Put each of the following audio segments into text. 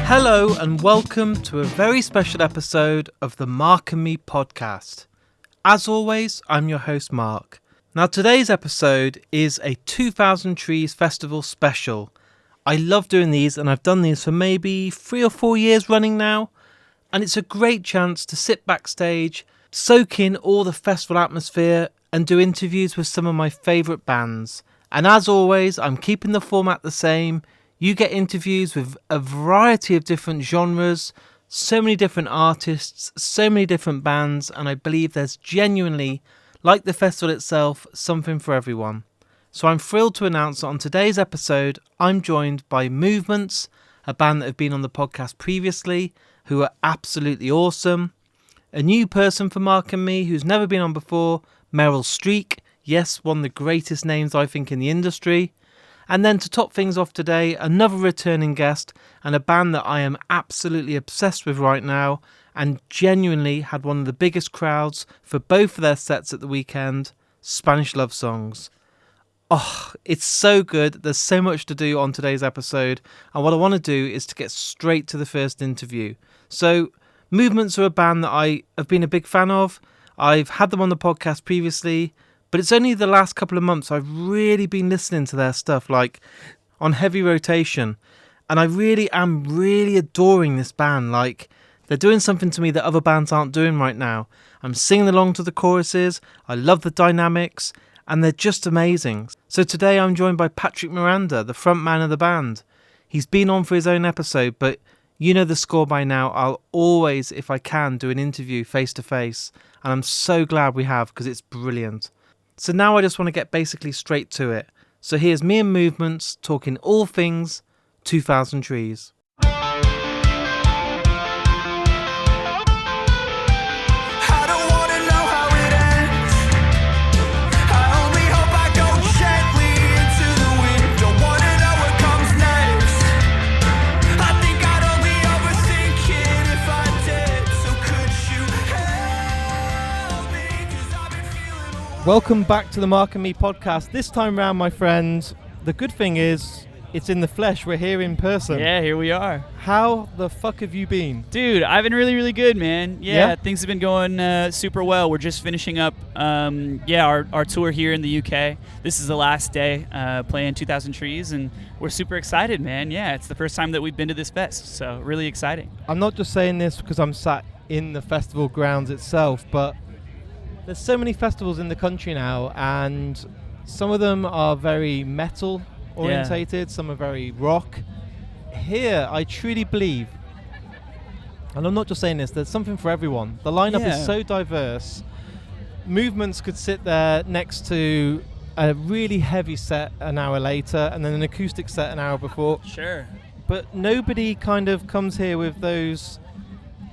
Hello and welcome to a very special episode of the Mark and Me podcast. As always, I'm your host Mark. Now today's episode is a 2000trees festival special. I love doing these and I've done these for maybe 3 or 4 years running now. And it's a great chance to sit backstage, soak in all the festival atmosphere and do interviews with some of my favourite bands. And as always, I'm keeping the format the same. You get interviews with a variety of different genres, so many different artists, so many different bands, and I believe there's genuinely, like the festival itself, something for everyone. So I'm thrilled to announce that on today's episode, I'm joined by Movements, a band that have been on the podcast previously, who are absolutely awesome. A new person for Mark and Me who's never been on before, Meryl Streek, yes, one of the greatest names I think in the industry. And then to top things off today, another returning guest and a band that I am absolutely obsessed with right now and genuinely had one of the biggest crowds for both of their sets at the weekend, Spanish Love Songs. Oh, it's so good. There's so much to do on today's episode. And what I want to do is to get straight to the first interview. So Movements are a band that I have been a big fan of. I've had them on the podcast previously. But it's only the last couple of months I've really been listening to their stuff, like on heavy rotation. And I really am adoring this band. Like, they're doing something to me that other bands aren't doing right now. I'm singing along to the choruses. I love the dynamics. And they're just amazing. So today I'm joined by Patrick Miranda, the front man of the band. He's been on for his own episode, but you know the score by now. I'll always, if I can, do an interview face to face. And I'm so glad we have because it's brilliant. So now I just want to get basically straight to it. So here's me and Movements talking all things 2000trees. Welcome back to the Mark and Me podcast. This time round, my friend, the good thing is it's in the flesh. We're here in person. Yeah, here we are. How the fuck have you been? Dude, I've been really, really good, man. Yeah? Things have been going super well. We're just finishing up our tour here in the UK. This is the last day playing 2000trees, and we're super excited, man. Yeah, it's the first time that we've been to this fest, so really exciting. I'm not just saying this because I'm sat in the festival grounds itself, but there's so many festivals in the country now, and some of them are very metal orientated, some are very rock. Here, I truly believe, and I'm not just saying this, there's something for everyone. The lineup is so diverse. Movements could sit there next to a really heavy set an hour later, and then an acoustic set an hour before. Sure. But nobody kind of comes here with those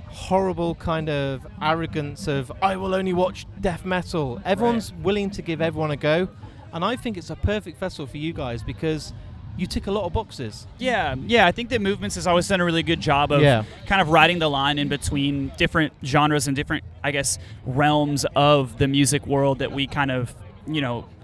horrible kind of arrogance of I will only watch death metal. Everyone's willing to give everyone a go, and I think it's a perfect festival for you guys because you tick a lot of boxes. Yeah, I think that Movements has always done a really good job of kind of riding the line in between different genres and different, I guess, realms of the music world that we kind of,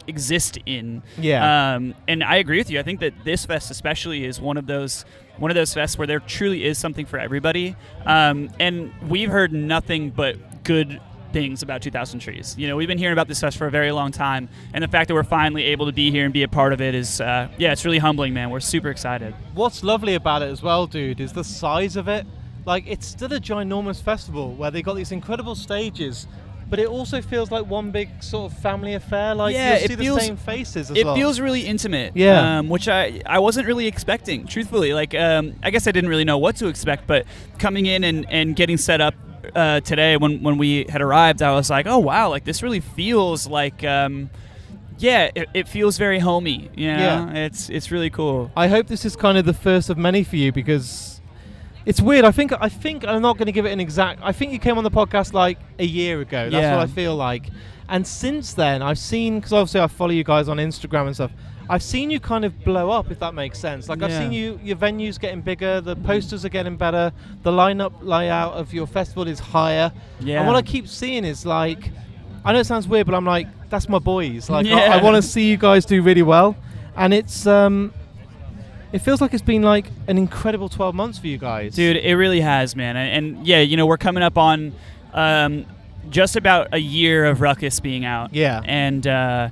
exist in. And I agree with you. I think that this fest especially is one of those fests where there truly is something for everybody. And we've heard nothing but good things about 2000trees. We've been hearing about this fest for a very long time, and the fact that we're finally able to be here and be a part of it is, it's really humbling, man. We're super excited. What's lovely about it as well, dude, is the size of it. Like, it's still a ginormous festival where they got these incredible stages, but it also feels like one big sort of family affair. Like, you see the same faces as well. It feels really intimate, which I wasn't really expecting, truthfully. Like, I guess I didn't really know what to expect, but coming in and getting set up today when we had arrived, I was like, oh, wow, like, this really feels like, it feels very homey, It's really cool. I hope this is kind of the first of many for you because it's weird. I think I'm not going to give it an exact. I think you came on the podcast like a year ago. That's what I feel like. And since then, I've seen, because obviously I follow you guys on Instagram and stuff. I've seen you kind of blow up, if that makes sense. Like, I've seen your venues getting bigger, the posters are getting better, the layout of your festival is higher. Yeah. And what I keep seeing is like, I know it sounds weird, but I'm like, that's my boys. Like, I want to see you guys do really well. And it's it feels like it's been like an incredible 12 months for you guys. Dude, it really has, man. And yeah, you know, we're coming up on just about a year of Ruckus being out. Yeah. And,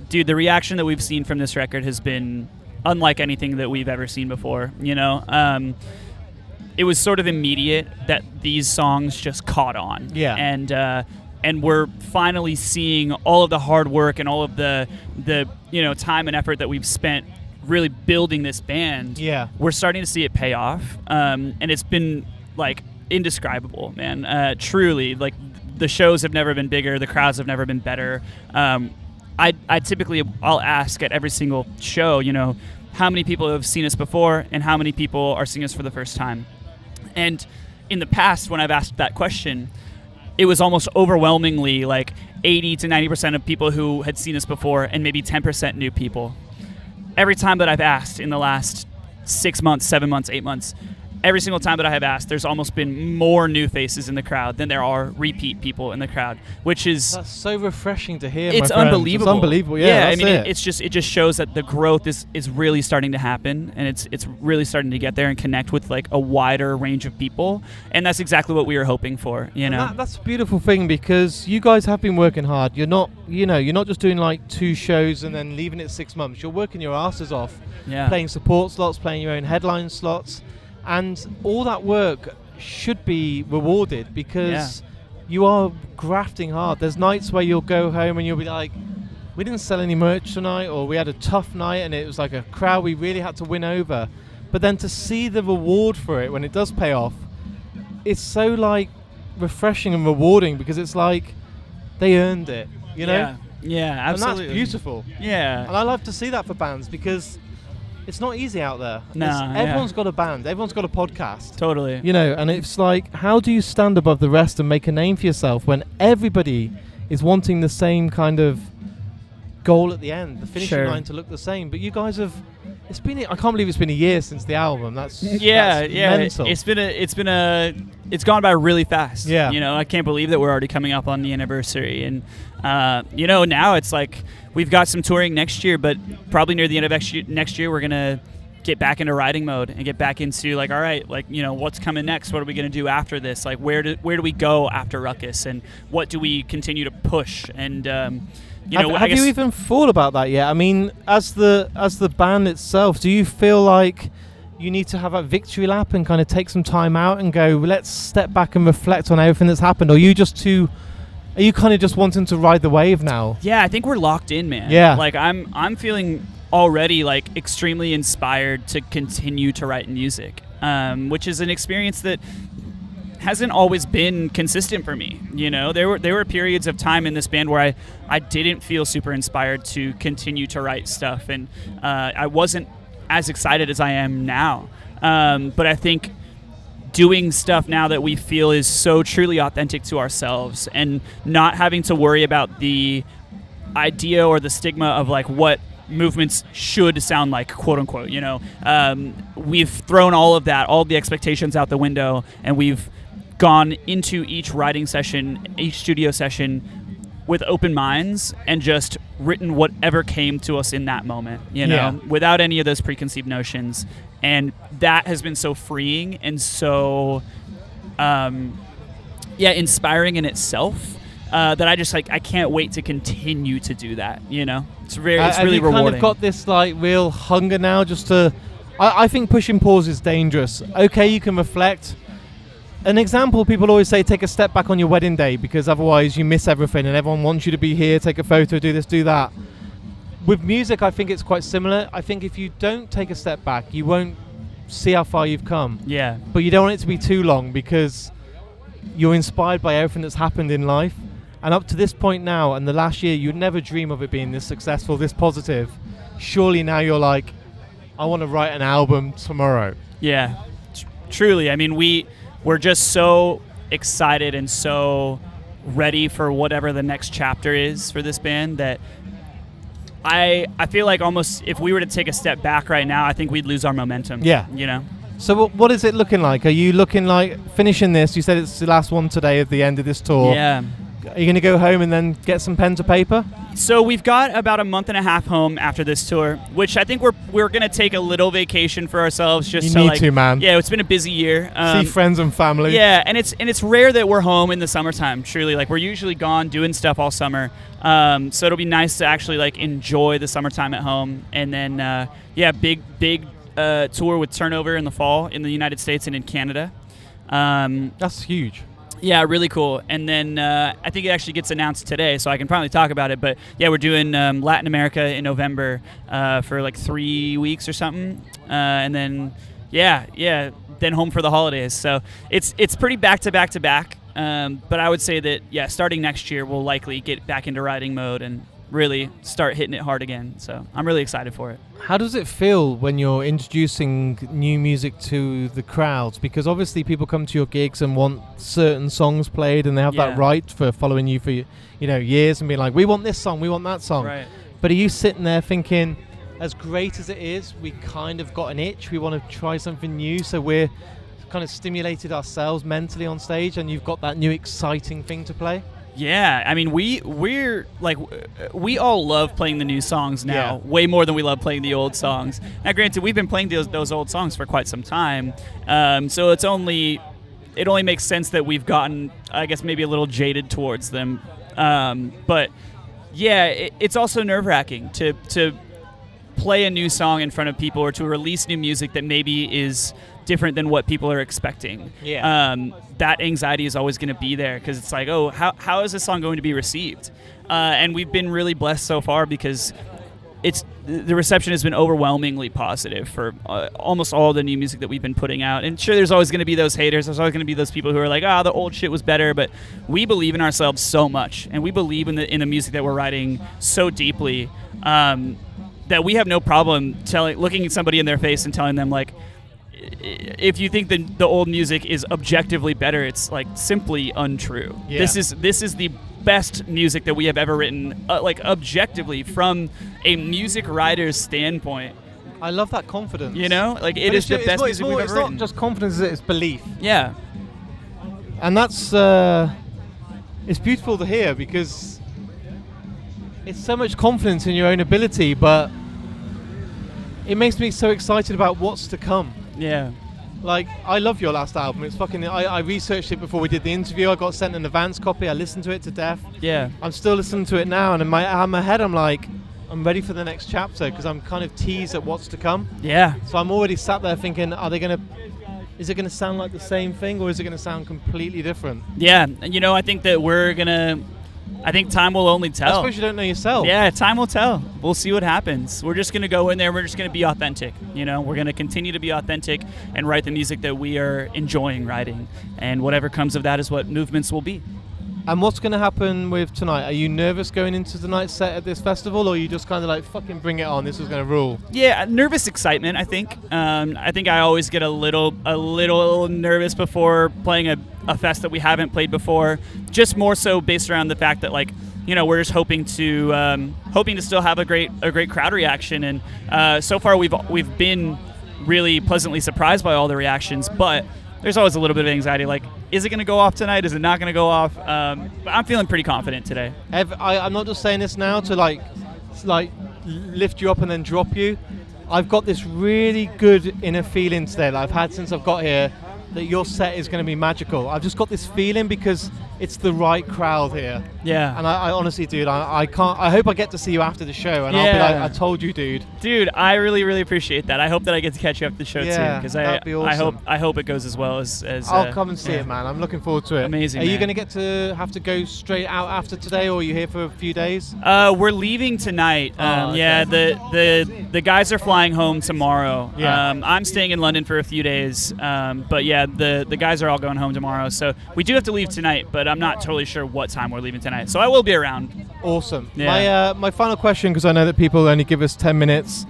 dude, the reaction that we've seen from this record has been unlike anything that we've ever seen before, you know? It was sort of immediate that these songs just caught on. Yeah. And we're finally seeing all of the hard work and all of the you know, time and effort that we've spent really building this band. Yeah. We're starting to see it pay off. And it's been like indescribable, man. Truly, like the shows have never been bigger, the crowds have never been better. I typically, I'll ask at every single show, you know, how many people have seen us before and how many people are seeing us for the first time. And in the past, when I've asked that question, it was almost overwhelmingly like 80 to 90% of people who had seen us before and maybe 10% new people. Every time that I've asked in the last 6 months, 7 months, 8 months, every single time that I have asked, there's almost been more new faces in the crowd than there are repeat people in the crowd, which is... That's so refreshing to hear, It's my friends. unbelievable. It's unbelievable, yeah, I mean, it it just shows that the growth is really starting to happen, and it's really starting to get there and connect with, like, a wider range of people, and that's exactly what we were hoping for, you know? That's a beautiful thing, because you guys have been working hard. You're not, you know, you're not just doing, like, 2 shows and then leaving it 6 months. You're working your asses off, playing support slots, playing your own headline slots. And all that work should be rewarded because you are grafting hard. There's nights where you'll go home and you'll be like, we didn't sell any merch tonight, or we had a tough night and it was like a crowd we really had to win over. But then to see the reward for it when it does pay off, it's so like refreshing and rewarding because it's like they earned it, you know? Yeah, absolutely. And that's beautiful. Yeah. And I love to see that for bands because it's not easy out there. No, everyone's got a band. Everyone's got a podcast. Totally. You know, and it's like, how do you stand above the rest and make a name for yourself when everybody is wanting the same kind of goal at the end, the finishing line to look the same? But you guys have... It's been... I can't believe it's been a year since the album. That's mental. It's gone by really fast. Yeah. You know, I can't believe that we're already coming up on the anniversary. And, you know, now it's like we've got some touring next year, but probably near the end of next year, we're going to get back into writing mode and get back into like, all right, like, you know, what's coming next? What are we going to do after this? Like, where do we go after Ruckus? And what do we continue to push? And, you know, have you even thought about that yet? I mean, as the band itself, do you feel like you need to have a victory lap and kind of take some time out and go, let's step back and reflect on everything that's happened? Or are you kind of just wanting to ride the wave now? Yeah, I think we're locked in, man. Yeah. Like I'm feeling already like extremely inspired to continue to write music, which is an experience that hasn't always been consistent for me. You know, there were periods of time in this band where I didn't feel super inspired to continue to write stuff, and I wasn't as excited as I am now. But I think doing stuff now that we feel is so truly authentic to ourselves and not having to worry about the idea or the stigma of like what movements should sound like, quote unquote, you know, we've thrown all of that, all the expectations out the window, and we've gone into each writing session, each studio session with open minds and just written whatever came to us in that moment, you know, without any of those preconceived notions. And that has been so freeing and so, inspiring in itself, that I just like, I can't wait to continue to do that, you know? It's really rewarding. Have you kind of got this like real hunger now just to, I think pushing pause is dangerous. Okay, you can reflect. An example, people always say take a step back on your wedding day because otherwise you miss everything and everyone wants you to be here, take a photo, do this, do that. With music, I think it's quite similar. I think if you don't take a step back, you won't see how far you've come. Yeah. But you don't want it to be too long because you're inspired by everything that's happened in life. And up to this point now, and the last year, you'd never dream of it being this successful, this positive. Surely now you're like, I want to write an album tomorrow. Yeah, truly. I mean, we're just so excited and so ready for whatever the next chapter is for this band that I feel like almost if we were to take a step back right now, I think we'd lose our momentum. Yeah. You know? So what is it looking like? Are you looking like finishing this? You said it's the last one today at the end of this tour. Yeah. Are you going to go home and then get some pen to paper? So we've got about a month and a half home after this tour, which I think we're going to take a little vacation for ourselves. Just you need to, man. Yeah, it's been a busy year. See friends and family. Yeah, and it's rare that we're home in the summertime. Truly, like we're usually gone doing stuff all summer. So it'll be nice to actually like enjoy the summertime at home, and then big tour with Turnover in the fall in the United States and in Canada. That's huge. Yeah, really cool. And then I think it actually gets announced today, so I can probably talk about it. But yeah, we're doing Latin America in November for like 3 weeks or something, and then then home for the holidays. So it's pretty back to back to back. But I would say that starting next year we'll likely get back into riding mode and really start hitting it hard again. So I'm really excited for it. How does it feel when you're introducing new music to the crowds? Because obviously people come to your gigs and want certain songs played, and they have that right for following you for years and being like, we want this song, we want that song. Right. But are you sitting there thinking, as great as it is, we kind of got an itch, we want to try something new, so we're kind of stimulated ourselves mentally on stage, and you've got that new exciting thing to play? Yeah, I mean, we're like, we all love playing the new songs now, way more than we love playing the old songs. Now, granted, we've been playing those old songs for quite some time, so it only makes sense that we've gotten, I guess, maybe a little jaded towards them. But yeah, it's also nerve-wracking to play a new song in front of people, or to release new music that maybe is different than what people are expecting. That anxiety is always going to be there, because it's like, oh, how is this song going to be received? And we've been really blessed so far, because the reception has been overwhelmingly positive for almost all the new music that we've been putting out. And sure, there's always going to be those haters. There's always going to be those people who are like, the old shit was better. But we believe in ourselves so much, and we believe in the music that we're writing so deeply, that we have no problem looking at somebody in their face and telling them, like, if you think that the old music is objectively better, it's like simply untrue. Yeah. This is the best music that we have ever written, like objectively, from a music writer's standpoint. I love that confidence. Like it is the best music we've ever written. It's not just confidence; it's belief. Yeah, and that's it's beautiful to hear, because it's so much confidence in your own ability, but it makes me so excited about what's to come. Yeah. Like, I love your last album. It's fucking... I researched it before we did the interview. I got sent an advance copy. I listened to it to death. Yeah. I'm still listening to it now, and in my head, I'm like, I'm ready for the next chapter, because I'm kind of teased at what's to come. Yeah. So I'm already sat there thinking, is it going to sound like the same thing, or is it going to sound completely different? Yeah. And, I think that I think time will only tell. I suppose you don't know yourself. Yeah, time will tell. We'll see what happens. We're just going to go in there. We're just going to be authentic. We're going to continue to be authentic and write the music that we are enjoying writing. And whatever comes of that is what movements will be. And what's going to happen with tonight? Are you nervous going into tonight's set at this festival, or are you just kind of like, fucking bring it on, this is going to rule? Yeah, nervous excitement, I think. I think I always get a little nervous before playing a fest that we haven't played before, just more so based around the fact that, like, we're just hoping to still have a great crowd reaction, and so far we've been really pleasantly surprised by all the reactions, but there's always a little bit of anxiety, like, is it going to go off tonight? Is it not going to go off? But I'm feeling pretty confident today. I'm not just saying this now to like lift you up and then drop you. I've got this really good inner feeling today that I've had since I've got here, that your set is going to be magical. I've just got this feeling, because it's the right crowd here. Yeah. And I honestly, dude, I hope I get to see you after the show, and I'll be like, I told you, dude. Dude, I really, really appreciate that. I hope that I get to catch you after the show too, because that'd be awesome. I hope it goes as well as I'll come and see it, man. I'm looking forward to it. Amazing. Are you going to have to go straight out after today, or are you here for a few days? We're leaving tonight. Okay. Yeah, the guys are flying home tomorrow. Yeah. I'm staying in London for a few days. But yeah, the guys are all going home tomorrow. So we do have to leave tonight, but I'm not totally sure what time we're leaving tonight. So I will be around. Awesome. Yeah. My final question, because I know that people only give us 10 minutes.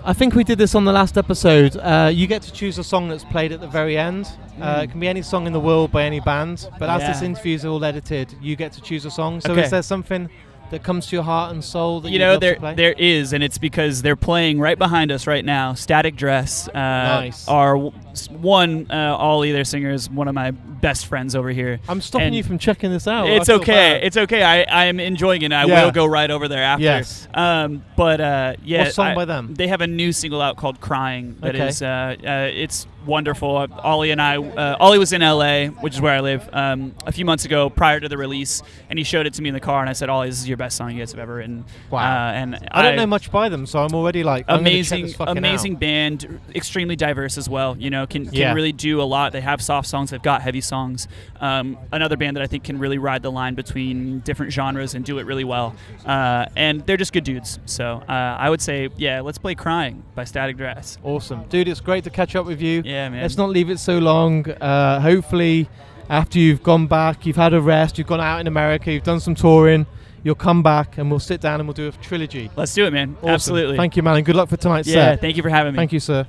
I think we did this on the last episode. You get to choose a song that's played at the very end. It can be any song in the world by any band. But as this interview is all edited, you get to choose a song. So is there something that comes to your heart and soul that there is, and it's because they're playing right behind us right now. Static Dress nice. Are Ollie, their singer, is one of my best friends over here. I'm stopping you from checking this out. It's okay. It's okay. I am enjoying it. I will go right over there after. Yes. What song by them? They have a new single out called "Crying." That is, it's wonderful. Ollie and I. Ollie was in LA, which is where I live, a few months ago prior to the release, and he showed it to me in the car, and I said, "Ollie, this is your best song you guys have ever written." Wow. And I don't know much by them, so I'm already like amazing band, extremely diverse as well. You know, can really do a lot. They have soft songs, they've got heavy songs. Another band that I think can really ride the line between different genres and do it really well. And they're just good dudes. So I would say, let's play "Crying" by Static Dress. Awesome, dude. It's great to catch up with you. Yeah, man. Let's not leave it so long. Hopefully, after you've gone back, you've had a rest, you've gone out in America, you've done some touring, you'll come back and we'll sit down and we'll do a trilogy. Let's do it, man. Awesome. Absolutely. Thank you, man, and good luck for tonight's set. Yeah, thank you for having me. Thank you, sir.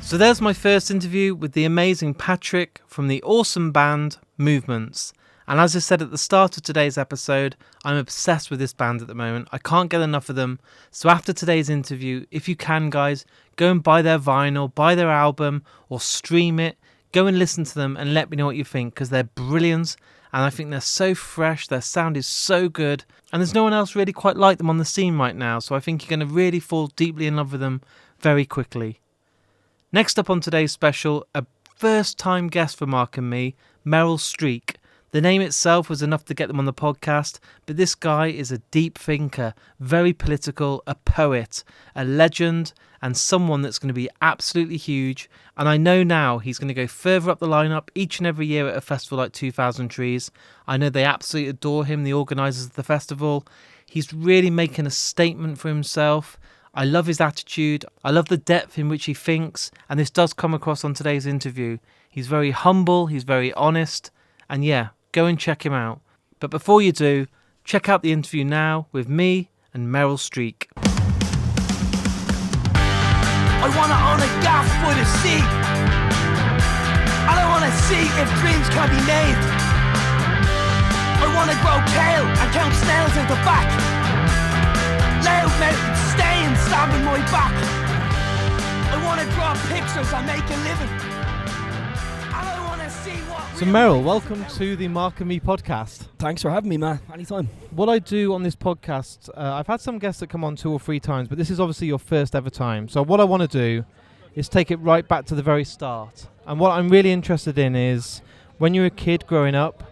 So there's my first interview with the amazing Patrick from the awesome band Movements. And as I said at the start of today's episode, I'm obsessed with this band at the moment. I can't get enough of them. So after today's interview, if you can, guys, go and buy their vinyl, buy their album, or stream it. Go and listen to them and let me know what you think, because they're brilliant. And I think they're so fresh, their sound is so good. And there's no one else really quite like them on the scene right now. So I think you're going to really fall deeply in love with them very quickly. Next up on today's special, a first-time guest for Mark and me, Meryl Streek. The name itself was enough to get them on the podcast, but this guy is a deep thinker, very political, a poet, a legend, and someone that's going to be absolutely huge. And I know now he's going to go further up the lineup each and every year at a festival like 2000trees. I know they absolutely adore him, the organisers of the festival. He's really making a statement for himself. I love his attitude, I love the depth in which he thinks, and this does come across on today's interview. He's very humble, he's very honest, and go and check him out. But before you do, check out the interview now with me and Meryl Streek. I wanna own a gaff for the sea, and I wanna see if dreams can be made. I wanna grow kale and count snails in the back. Loud mountains stay and stand on my back. I want to draw pictures and make a living. And I want to see what. So Meryl, welcome to the Mark and Me podcast. Thanks for having me, man. Anytime. What I do on this podcast, I've had some guests that come on 2 or 3 times, but this is obviously your first ever time. So what I want to do is take it right back to the very start. And what I'm really interested in is when you were a kid growing up,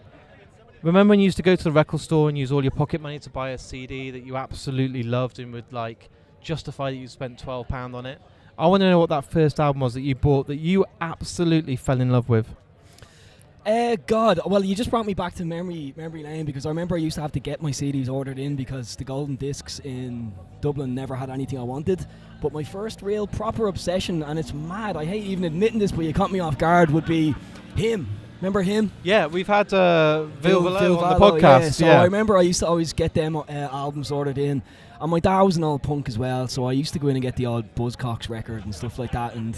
remember when you used to go to the record store and use all your pocket money to buy a CD that you absolutely loved and would like justify that you spent £12 on it? I want to know what that first album was that you bought that you absolutely fell in love with. God, well, you just brought me back to memory lane, because I remember I used to have to get my CDs ordered in because the Golden Discs in Dublin never had anything I wanted. But my first real proper obsession, and it's mad, I hate even admitting this, but you caught me off guard, would be Him. Remember Him? Yeah, we've had Phil Valleau on the podcast. Yeah, so I remember I used to always get them albums ordered in. And my dad was an old punk as well, so I used to go in and get the odd Buzzcocks record and stuff like that. And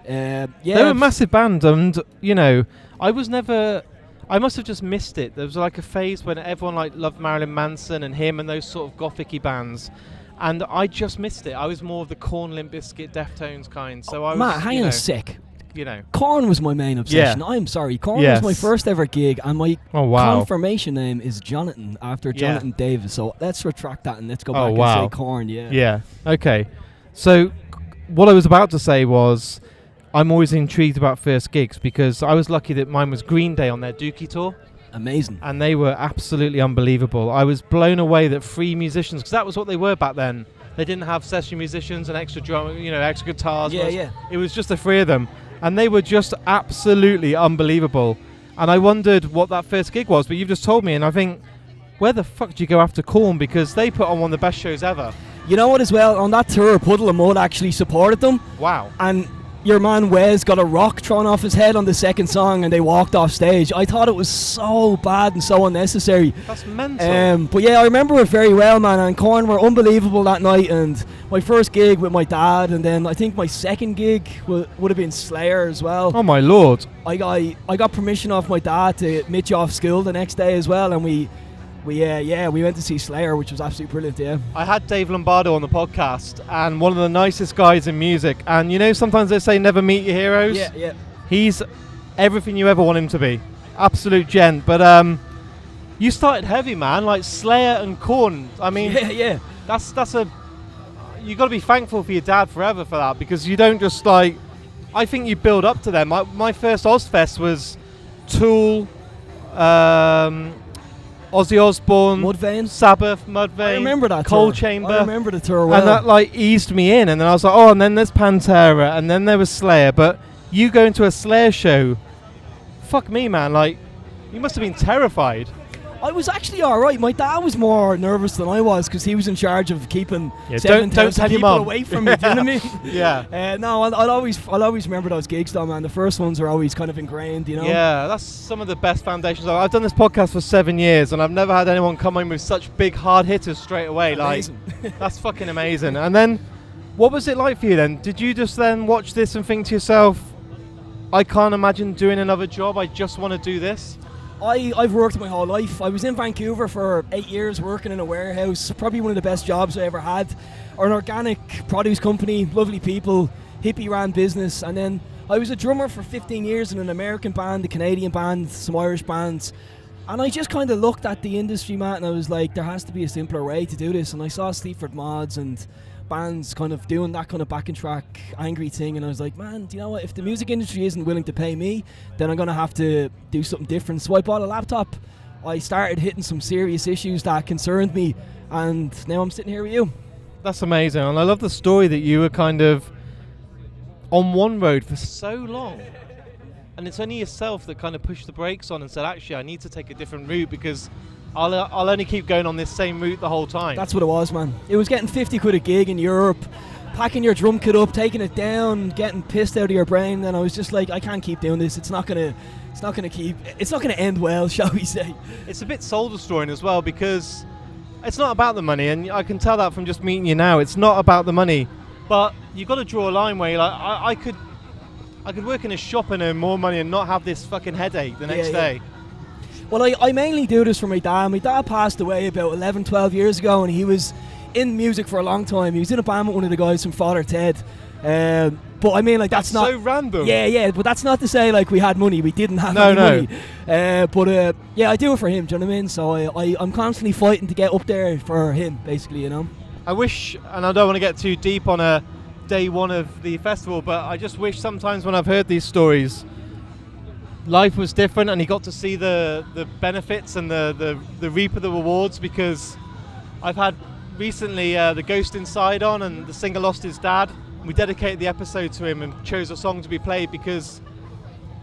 they were a massive band, and you know, I must have just missed it. There was like a phase when everyone like loved Marilyn Manson and Him and those sort of gothic-y bands, and I just missed it. I was more of the Korn, Limp Bizkit, Deftones kind. So I was. Matt, hang on a sec. You know, Korn was my main obsession. Yeah. I'm sorry, Korn was my first ever gig, and my confirmation name is Jonathan, after Jonathan Davis. So let's retract that and let's go back and say Korn. Yeah. Okay. So what I was about to say was, I'm always intrigued about first gigs because I was lucky that mine was Green Day on their Dookie tour. Amazing. And they were absolutely unbelievable. I was blown away that 3 musicians, because that was what they were back then. They didn't have session musicians and extra drum, extra guitars. It was just the 3 of them. And they were just absolutely unbelievable. And I wondered what that first gig was, but you've just told me, and I think, where the fuck do you go after Korn? Because they put on one of the best shows ever. You know what, as well, on that tour, Puddle of Mud actually supported them. Wow. And your man Wes got a rock thrown off his head on the second song and they walked off stage. I thought it was so bad and so unnecessary. That's mental. But yeah, I remember it very well, man, and Korn were unbelievable that night, and my first gig with my dad, and then I think my second gig would have been Slayer as well. Oh my lord. I got permission off my dad to meet you off school the next day as well, and we went to see Slayer, which was absolutely brilliant. Yeah, I had Dave Lombardo on the podcast, and one of the nicest guys in music. And you know, sometimes they say never meet your heroes. Yeah. He's everything you ever want him to be. Absolute gent. But you started heavy, man, like Slayer and Korn. I mean, yeah. That's you got to be thankful for your dad forever for that, because you don't just like. I think you build up to them. My first Ozfest was Tool. Ozzy Osbourne, Mudvayne, Sabbath, Mudvayne, I remember that Coal tour. Chamber. I remember the tour well. And that like eased me in, and then I was like, oh, and then there's Pantera, and then there was Slayer. But you go into a Slayer show, fuck me, man, like you must have been terrified. I was actually alright. My dad was more nervous than I was because he was in charge of keeping 7,000 people away from me. Do you know what I mean? Yeah. No, I'll always remember those gigs though, man. The first ones are always kind of ingrained, you know? Yeah, that's some of the best foundations. I've done this podcast for 7 years, and I've never had anyone come in with such big hard hitters straight away. Amazing. Like, that's fucking amazing. And then, what was it like for you then? Did you just then watch this and think to yourself, I can't imagine doing another job, I just want to do this? I've worked my whole life. I was in Vancouver for 8 years working in a warehouse, probably one of the best jobs I ever had. Or an organic produce company, lovely people, hippie ran business. And then I was a drummer for 15 years in an American band, a Canadian band, some Irish bands. And I just kind of looked at the industry, Matt, and I was like, there has to be a simpler way to do this. And I saw Sleaford Mods and bands kind of doing that kind of backing track angry thing, and I was like, man, do you know what, if the music industry isn't willing to pay me, then I'm gonna have to do something different. So I bought a laptop. I started hitting some serious issues that concerned me, and now I'm sitting here with you. That's amazing, and I love the story that you were kind of on one road for so long, and it's only yourself that kind of pushed the brakes on and said, actually, I need to take a different route, because I'll only keep going on this same route the whole time. That's what it was, man. It was getting 50 quid a gig in Europe, packing your drum kit up, taking it down, getting pissed out of your brain, and I was just like, I can't keep doing this. It's not gonna end well, shall we say. It's a bit soul destroying as well, because it's not about the money, and I can tell that from just meeting you now. It's not about the money, but you've got to draw a line where you're like, I could work in a shop and earn more money and not have this fucking headache the next day. Well, I mainly do this for my dad. My dad passed away about 11, 12 years ago, and he was in music for a long time. He was in a band with one of the guys from Father Ted. But I mean, like, that's not so random. Yeah, but that's not to say like we had money. We didn't have any money. But I do it for him. Do you know what I mean? So I'm constantly fighting to get up there for him, basically. You know. I wish, and I don't want to get too deep on a day one of the festival, but I just wish sometimes when I've heard these stories, life was different, and he got to see the benefits and the reap of the rewards, because I've had recently the Ghost Inside on, and the singer lost his dad. We dedicated the episode to him and chose a song to be played, because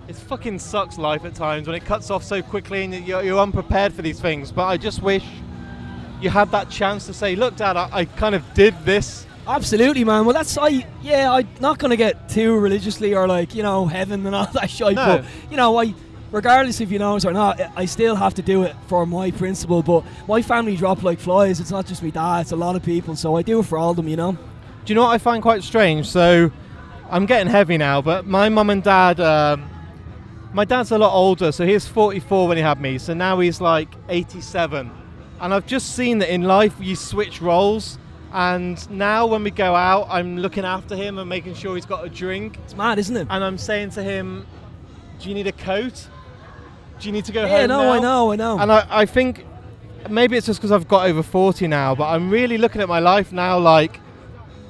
it fucking sucks life at times when it cuts off so quickly and you're unprepared for these things. But I just wish you had that chance to say, look, Dad, I kind of did this. Absolutely, man. Well, I'm not going to get too religiously or like, you know, heaven and all that shit. No. But, you know, regardless if you know it or not, I still have to do it for my principle. But my family drop like flies. It's not just me dad, it's a lot of people. So I do it for all of them, you know. Do you know what I find quite strange? So I'm getting heavy now, but my mum and dad, my dad's a lot older. So he was 44 when he had me. So now he's like 87. And I've just seen that in life you switch roles. And now when we go out, I'm looking after him and making sure he's got a drink. It's mad, isn't it? And I'm saying to him, do you need a coat? Do you need to go home now? I know. And I think maybe it's just because I've got over 40 now, but I'm really looking at my life now like,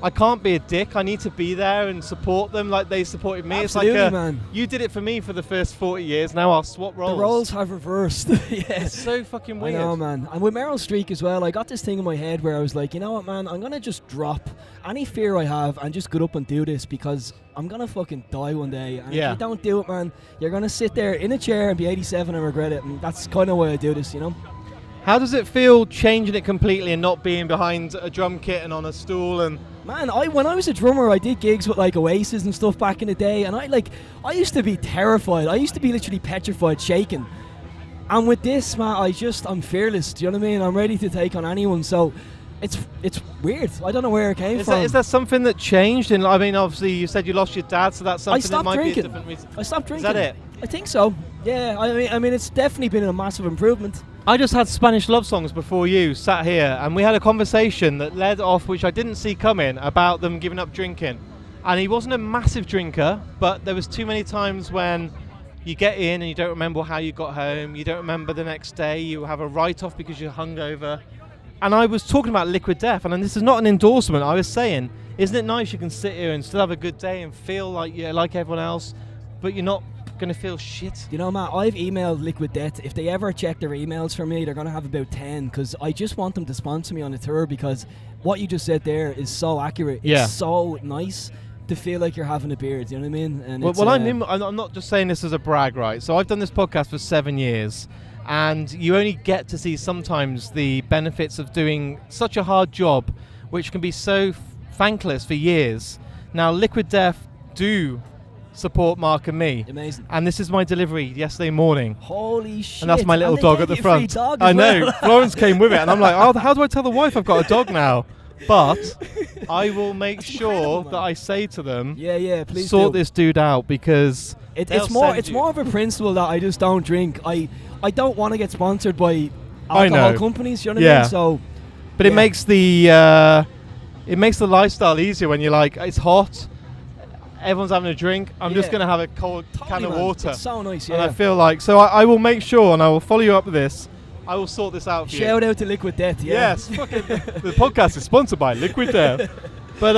I can't be a dick. I need to be there and support them like they supported me. Absolutely, it's like man. You did it for me for the first 40 years. Now I'll swap roles. The roles have reversed. Yeah. It's so fucking weird. I know, man. And with Meryl Streek as well, I got this thing in my head where I was like, you know what, man? I'm going to just drop any fear I have and just get up and do this, because I'm going to fucking die one day. And if you don't do it, man, you're going to sit there in a chair and be 87 and regret it. And that's kind of why I do this, you know? How does it feel changing it completely and not being behind a drum kit and on a stool? And man, when I was a drummer, I did gigs with like Oasis and stuff back in the day, and I used to be terrified. I used to be literally petrified, shaking. And with this, man, I'm fearless. Do you know what I mean? I'm ready to take on anyone. So it's weird. I don't know where it came from. Is there something that changed? I mean, obviously you said you lost your dad, so that's something that might be a different reason. I stopped drinking. Is that it? I think so. Yeah. I mean, it's definitely been a massive improvement. I just had Spanish Love Songs before you sat here, and we had a conversation that led off, which I didn't see coming, about them giving up drinking. And he wasn't a massive drinker, but there was too many times when you get in and you don't remember how you got home, you don't remember the next day, you have a write-off because you're hungover. And I was talking about Liquid Death, and this is not an endorsement. I was saying, isn't it nice you can sit here and still have a good day and feel like you're like everyone else, but you're not going to feel shit? You know, Matt, I've emailed Liquid Death. If they ever check their emails for me, they're going to have about 10, because I just want them to sponsor me on a tour, because what you just said there is so accurate. It's so nice to feel like you're having a beer. Do you know what I mean? And I'm not just saying this as a brag, right? So I've done this podcast for 7 years, and you only get to see sometimes the benefits of doing such a hard job, which can be so thankless for years. Now, Liquid Death do support Mark and me. Amazing. And this is my delivery yesterday morning. Holy shit. And that's my little dog at the front. Dog I know. well. Florence came with it, and I'm like, oh, how do I tell the wife I've got a dog now? But I will make sure that I say to them, please sort this dude out, because it's more of a principle that I just don't drink. I don't want to get sponsored by alcohol companies, you know what I mean? So, but it makes the lifestyle easier when you're like, it's hot, everyone's having a drink, I'm just going to have a cold can of water. It's so nice, And I feel like, so I will make sure, and I will follow you up with this, I will sort this out for you. Shout out to Liquid Death, Yes, fucking, the podcast is sponsored by Liquid Death. But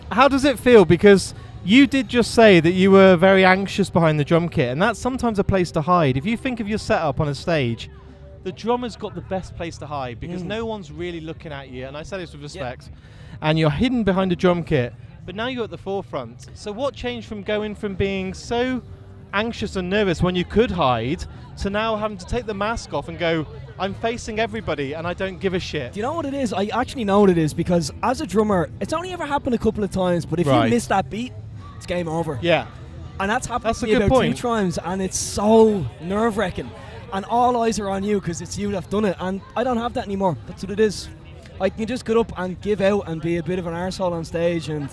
how does it feel? Because you did just say that you were very anxious behind the drum kit, and that's sometimes a place to hide. If you think of your setup on a stage, the drummer's got the best place to hide, because no one's really looking at you, and I say this with respect, and you're hidden behind a drum kit, but now you're at the forefront. So what changed from going from being so anxious and nervous when you could hide to now having to take the mask off and go, I'm facing everybody and I don't give a shit? Do you know what it is? I actually know what it is, because as a drummer, it's only ever happened a couple of times, but if you miss that beat, it's game over. Yeah. And that's happened That's to a me good about point. 2 times, and it's so nerve-wracking. And all eyes are on you, because it's you that's done it, and I don't have that anymore. That's what it is. I can just get up and give out and be a bit of an arsehole on stage, and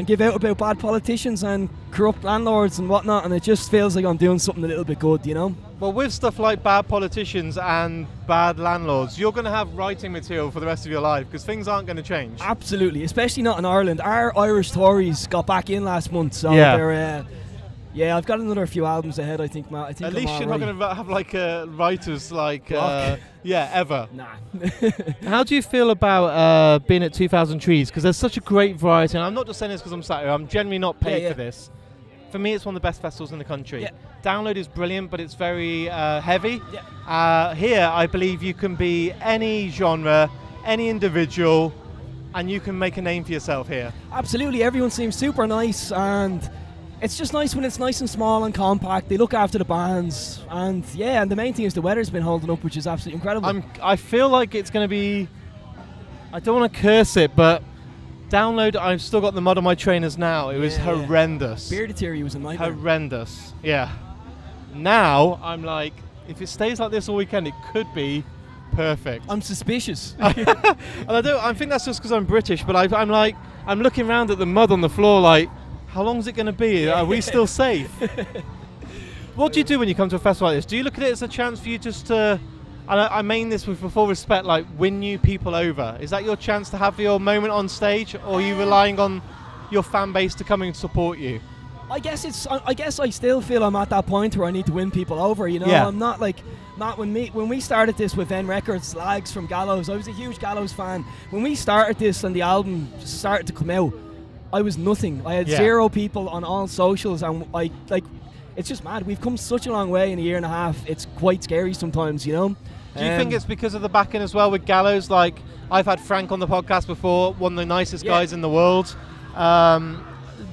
give out about bad politicians and corrupt landlords and whatnot, and it just feels like I'm doing something a little bit good, you know? Well, with stuff like bad politicians and bad landlords, you're going to have writing material for the rest of your life, because things aren't going to change. Absolutely, especially not in Ireland. Our Irish Tories got back in last month, so they're... I've got another few albums ahead, I think, Matt. At least you're not going to have like writers like ever. Nah. How do you feel about being at 2000trees? Because there's such a great variety, and I'm not just saying this because I'm sat here. I'm generally not paid for this. For me, it's one of the best festivals in the country. Download is brilliant, but it's very heavy. Here, I believe you can be any genre, any individual, and you can make a name for yourself here. Absolutely, everyone seems super nice, and it's just nice when it's nice and small and compact. They look after the bands, and and the main thing is the weather's been holding up, which is absolutely incredible. I feel like it's going to be, I don't want to curse it, but Download, I've still got the mud on my trainers now. It was horrendous. Bearded Theory was a nightmare. Horrendous, Now, I'm like, if it stays like this all weekend, it could be perfect. I'm suspicious. And I think that's just because I'm British, but I'm like, I'm looking around at the mud on the floor like, how long is it going to be? Are we still safe? What do you do when you come to a festival like this? Do you look at it as a chance for you just to, and I mean this with full respect, like win new people over? Is that your chance to have your moment on stage, or are you relying on your fan base to come and support you? I guess I still feel I'm at that point where I need to win people over, you know? I'm not like, Matt, when we started this with N Records, Lags from Gallows, I was a huge Gallows fan. When we started this and the album started to come out, I was nothing. I had 0 people on all socials, and it's just mad. We've come such a long way in a year and a half. It's quite scary sometimes, you know? Do you think it's because of the backing as well with Gallows? Like, I've had Frank on the podcast before, one of the nicest guys in the world.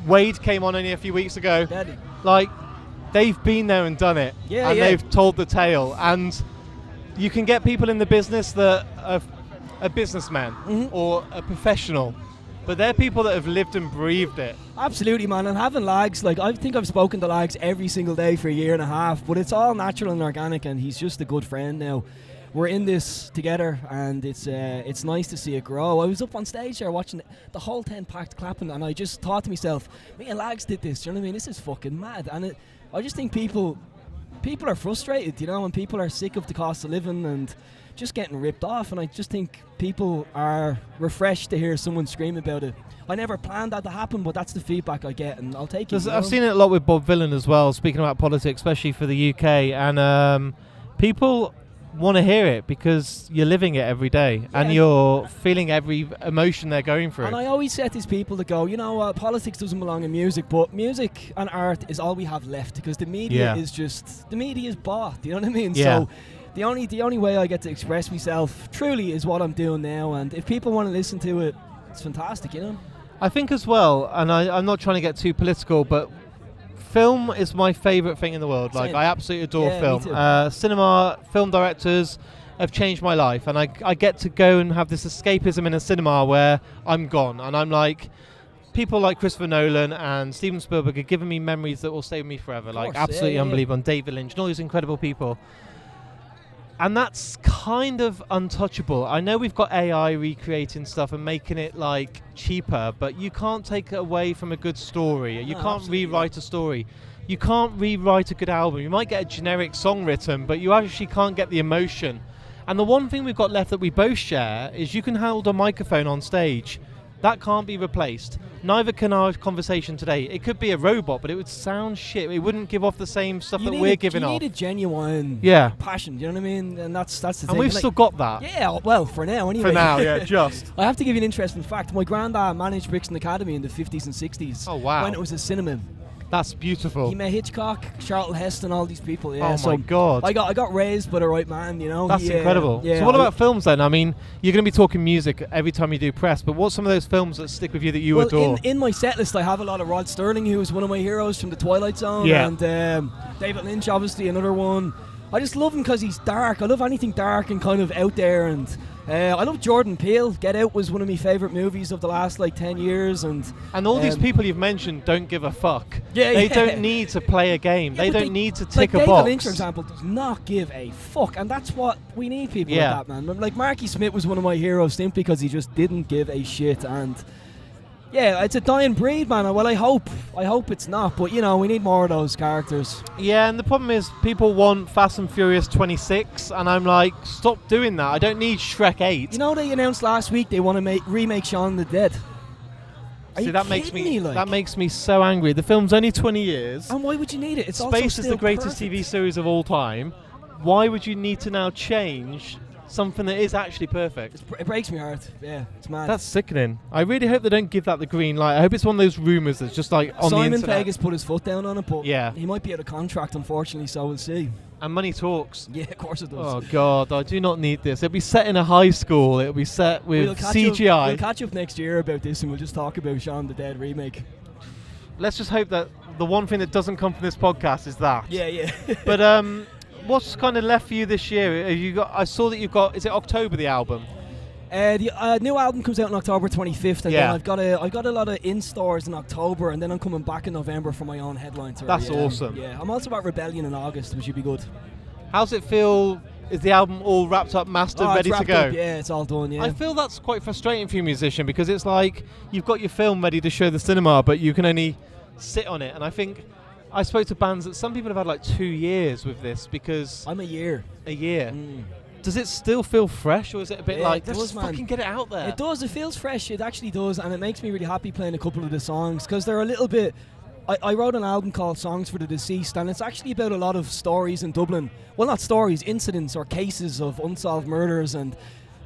Wade came on only a few weeks ago. Like, they've been there and done it. And they've told the tale. And you can get people in the business that are a businessman or a professional, but they're people that have lived and breathed it. Absolutely, man. And having lags, like I think I've spoken to lags every single day for a year and a half, but it's all natural and organic, and he's just a good friend now. We're in this together, and it's nice to see it grow. I was up on stage there watching the whole 10 packed clapping, and I just thought to myself, me and lags did this, do you know what I mean? This is fucking mad. And I just think people are frustrated, you know, and people are sick of the cost of living and just getting ripped off, and I just think people are refreshed to hear someone scream about it. I never planned that to happen, but that's the feedback I get, and I'll take it. I've seen it a lot with Bob Vylan as well, speaking about politics, especially for the UK, and people want to hear it because you're living it every day, and you're feeling every emotion they're going through. And I always say to these people that go, you know, politics doesn't belong in music, but music and art is all we have left, because the media is bought, you know what I mean? Yeah. So the only way I get to express myself truly is what I'm doing now, and if people want to listen to it, it's fantastic, you know? I think as well, and I'm not trying to get too political, but film is my favourite thing in the world. Like, I absolutely adore film. Cinema, film directors have changed my life, and I get to go and have this escapism in a cinema where I'm gone, and I'm like, people like Christopher Nolan and Steven Spielberg are giving me memories that will stay with me forever. Like, absolutely unbelievable. And David Lynch and all these incredible people. And that's kind of untouchable. I know we've got AI recreating stuff and making it like cheaper, but you can't take it away from a good story. You can't rewrite a story. You can't rewrite a good album. You might get a generic song written, but you actually can't get the emotion. And the one thing we've got left that we both share is you can hold a microphone on stage. That can't be replaced. Neither can our conversation today. It could be a robot, but it would sound shit. It wouldn't give off the same stuff that we're giving off. You need a genuine passion, you know what I mean? And that's the thing. And we've still got that. Yeah, well, for now anyway. For now, yeah, just. I have to give you an interesting fact. My granddad managed Brixton Academy in the 50s and 60s. Oh, wow. When it was a cinema. That's beautiful. He met Hitchcock, Charlton Heston, all these people. Yeah, oh my God! I got raised by the right man, you know. That's incredible. Yeah, so what about films then? I mean, you're going to be talking music every time you do press, but what's some of those films that stick with you that you adore? In my set list, I have a lot of Rod Sterling, who was one of my heroes from The Twilight Zone, and David Lynch, obviously, another one. I just love him because he's dark. I love anything dark and kind of out there, and I love Jordan Peele. Get Out was one of my favourite movies of the last 10 years, and all these people you've mentioned don't give a fuck. They don't need to play a game. They don't need to tick a box. David Lynch, for example, does not give a fuck, and that's what we need, people like that, man. Like Marky Smith was one of my heroes simply because he just didn't give a shit, and yeah, it's a dying breed, man. Well, I hope it's not, but you know, we need more of those characters. Yeah, and the problem is people want Fast and Furious 26, and I'm like, stop doing that. I don't need Shrek 8. You know, they announced last week they want to remake Shaun of the Dead. See, that makes me so angry. The film's only 20 years. And why would you need it? It's Space is the greatest TV series of all time. Why would you need to now change something that is actually perfect? It breaks my heart. Yeah, it's mad. That's sickening. I really hope they don't give that the green light. I hope it's one of those rumours that's just like on the internet. Simon Pegg has put his foot down on it, but he might be out of contract, unfortunately, so we'll see. And money talks. Yeah, of course it does. Oh God, I do not need this. It'll be set in a high school. It'll be set with CGI. We'll catch up next year about this, and we'll just talk about Shaun of the Dead remake. Let's just hope that the one thing that doesn't come from this podcast is that. Yeah. But what's kind of left for you this year? Have you got? I saw that you've got. Is it October, the album? The new album comes out on October 25th, and then I've got a lot of in stores in October, and then I'm coming back in November for my own headline tour. That's awesome. Yeah, I'm also at Rebellion in August, which should be good. How's it feel? Is the album all wrapped up, mastered, ready to go? Up, yeah, it's all done. Yeah. I feel that's quite frustrating for you, musician, because it's like you've got your film ready to show the cinema, but you can only sit on it. And I think I spoke to bands that some people have had 2 years with this because I'm a year. Does it still feel fresh, or is it a bit let's just fucking get it out there? It does. It feels fresh. It actually does, and it makes me really happy playing a couple of the songs because they're a little bit. I wrote an album called Songs for the Deceased, and it's actually about a lot of stories in Dublin. Well, not stories, incidents or cases of unsolved murders and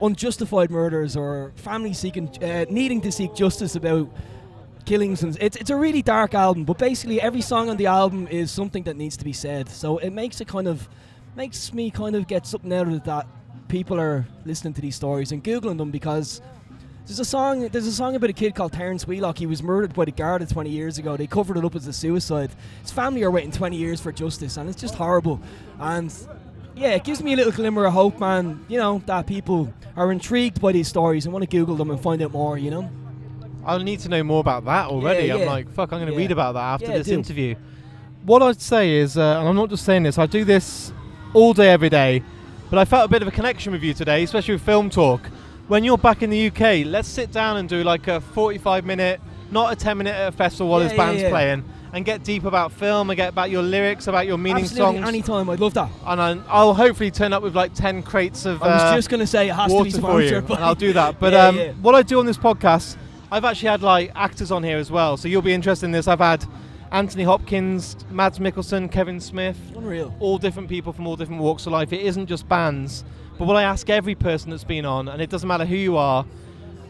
unjustified murders, or families needing to seek justice about killings. And it's a really dark album, but basically every song on the album is something that needs to be said. So it makes me get something out of it that people are listening to these stories and Googling them, because there's a song about a kid called Terence Wheelock. He was murdered by the Garda 20 years ago. They covered it up as a suicide. His family are waiting 20 years for justice, and it's just horrible. And Yeah, it gives me a little glimmer of hope, man. You know, that people are intrigued by these stories and want to Google them and find out more, you know? I'll need to know more about that already. Yeah. I'm like, fuck, I'm going to read about that after this do. interview. What I'd say is, and I'm not just saying this, I do this all day, every day, but I felt a bit of a connection with you today, especially with Film Talk. When you're back in the UK, let's sit down and do like a 45-minute, not a 10-minute at a festival while there's bands playing, and get deep about film and get about your lyrics, about your meaning Absolutely, songs. anytime, I'd love that. And I'll hopefully turn up with like 10 crates of I was just going to say it has to water be for you, sponsored. and I'll do that. But Yeah. what I do on this podcast, I've actually had like actors on here as well, so you'll be interested in this. I've had Anthony Hopkins, Mads Mikkelsen, Kevin Smith. Unreal. All different people from all different walks of life. It isn't just bands. But what I ask every person that's been on, and it doesn't matter who you are,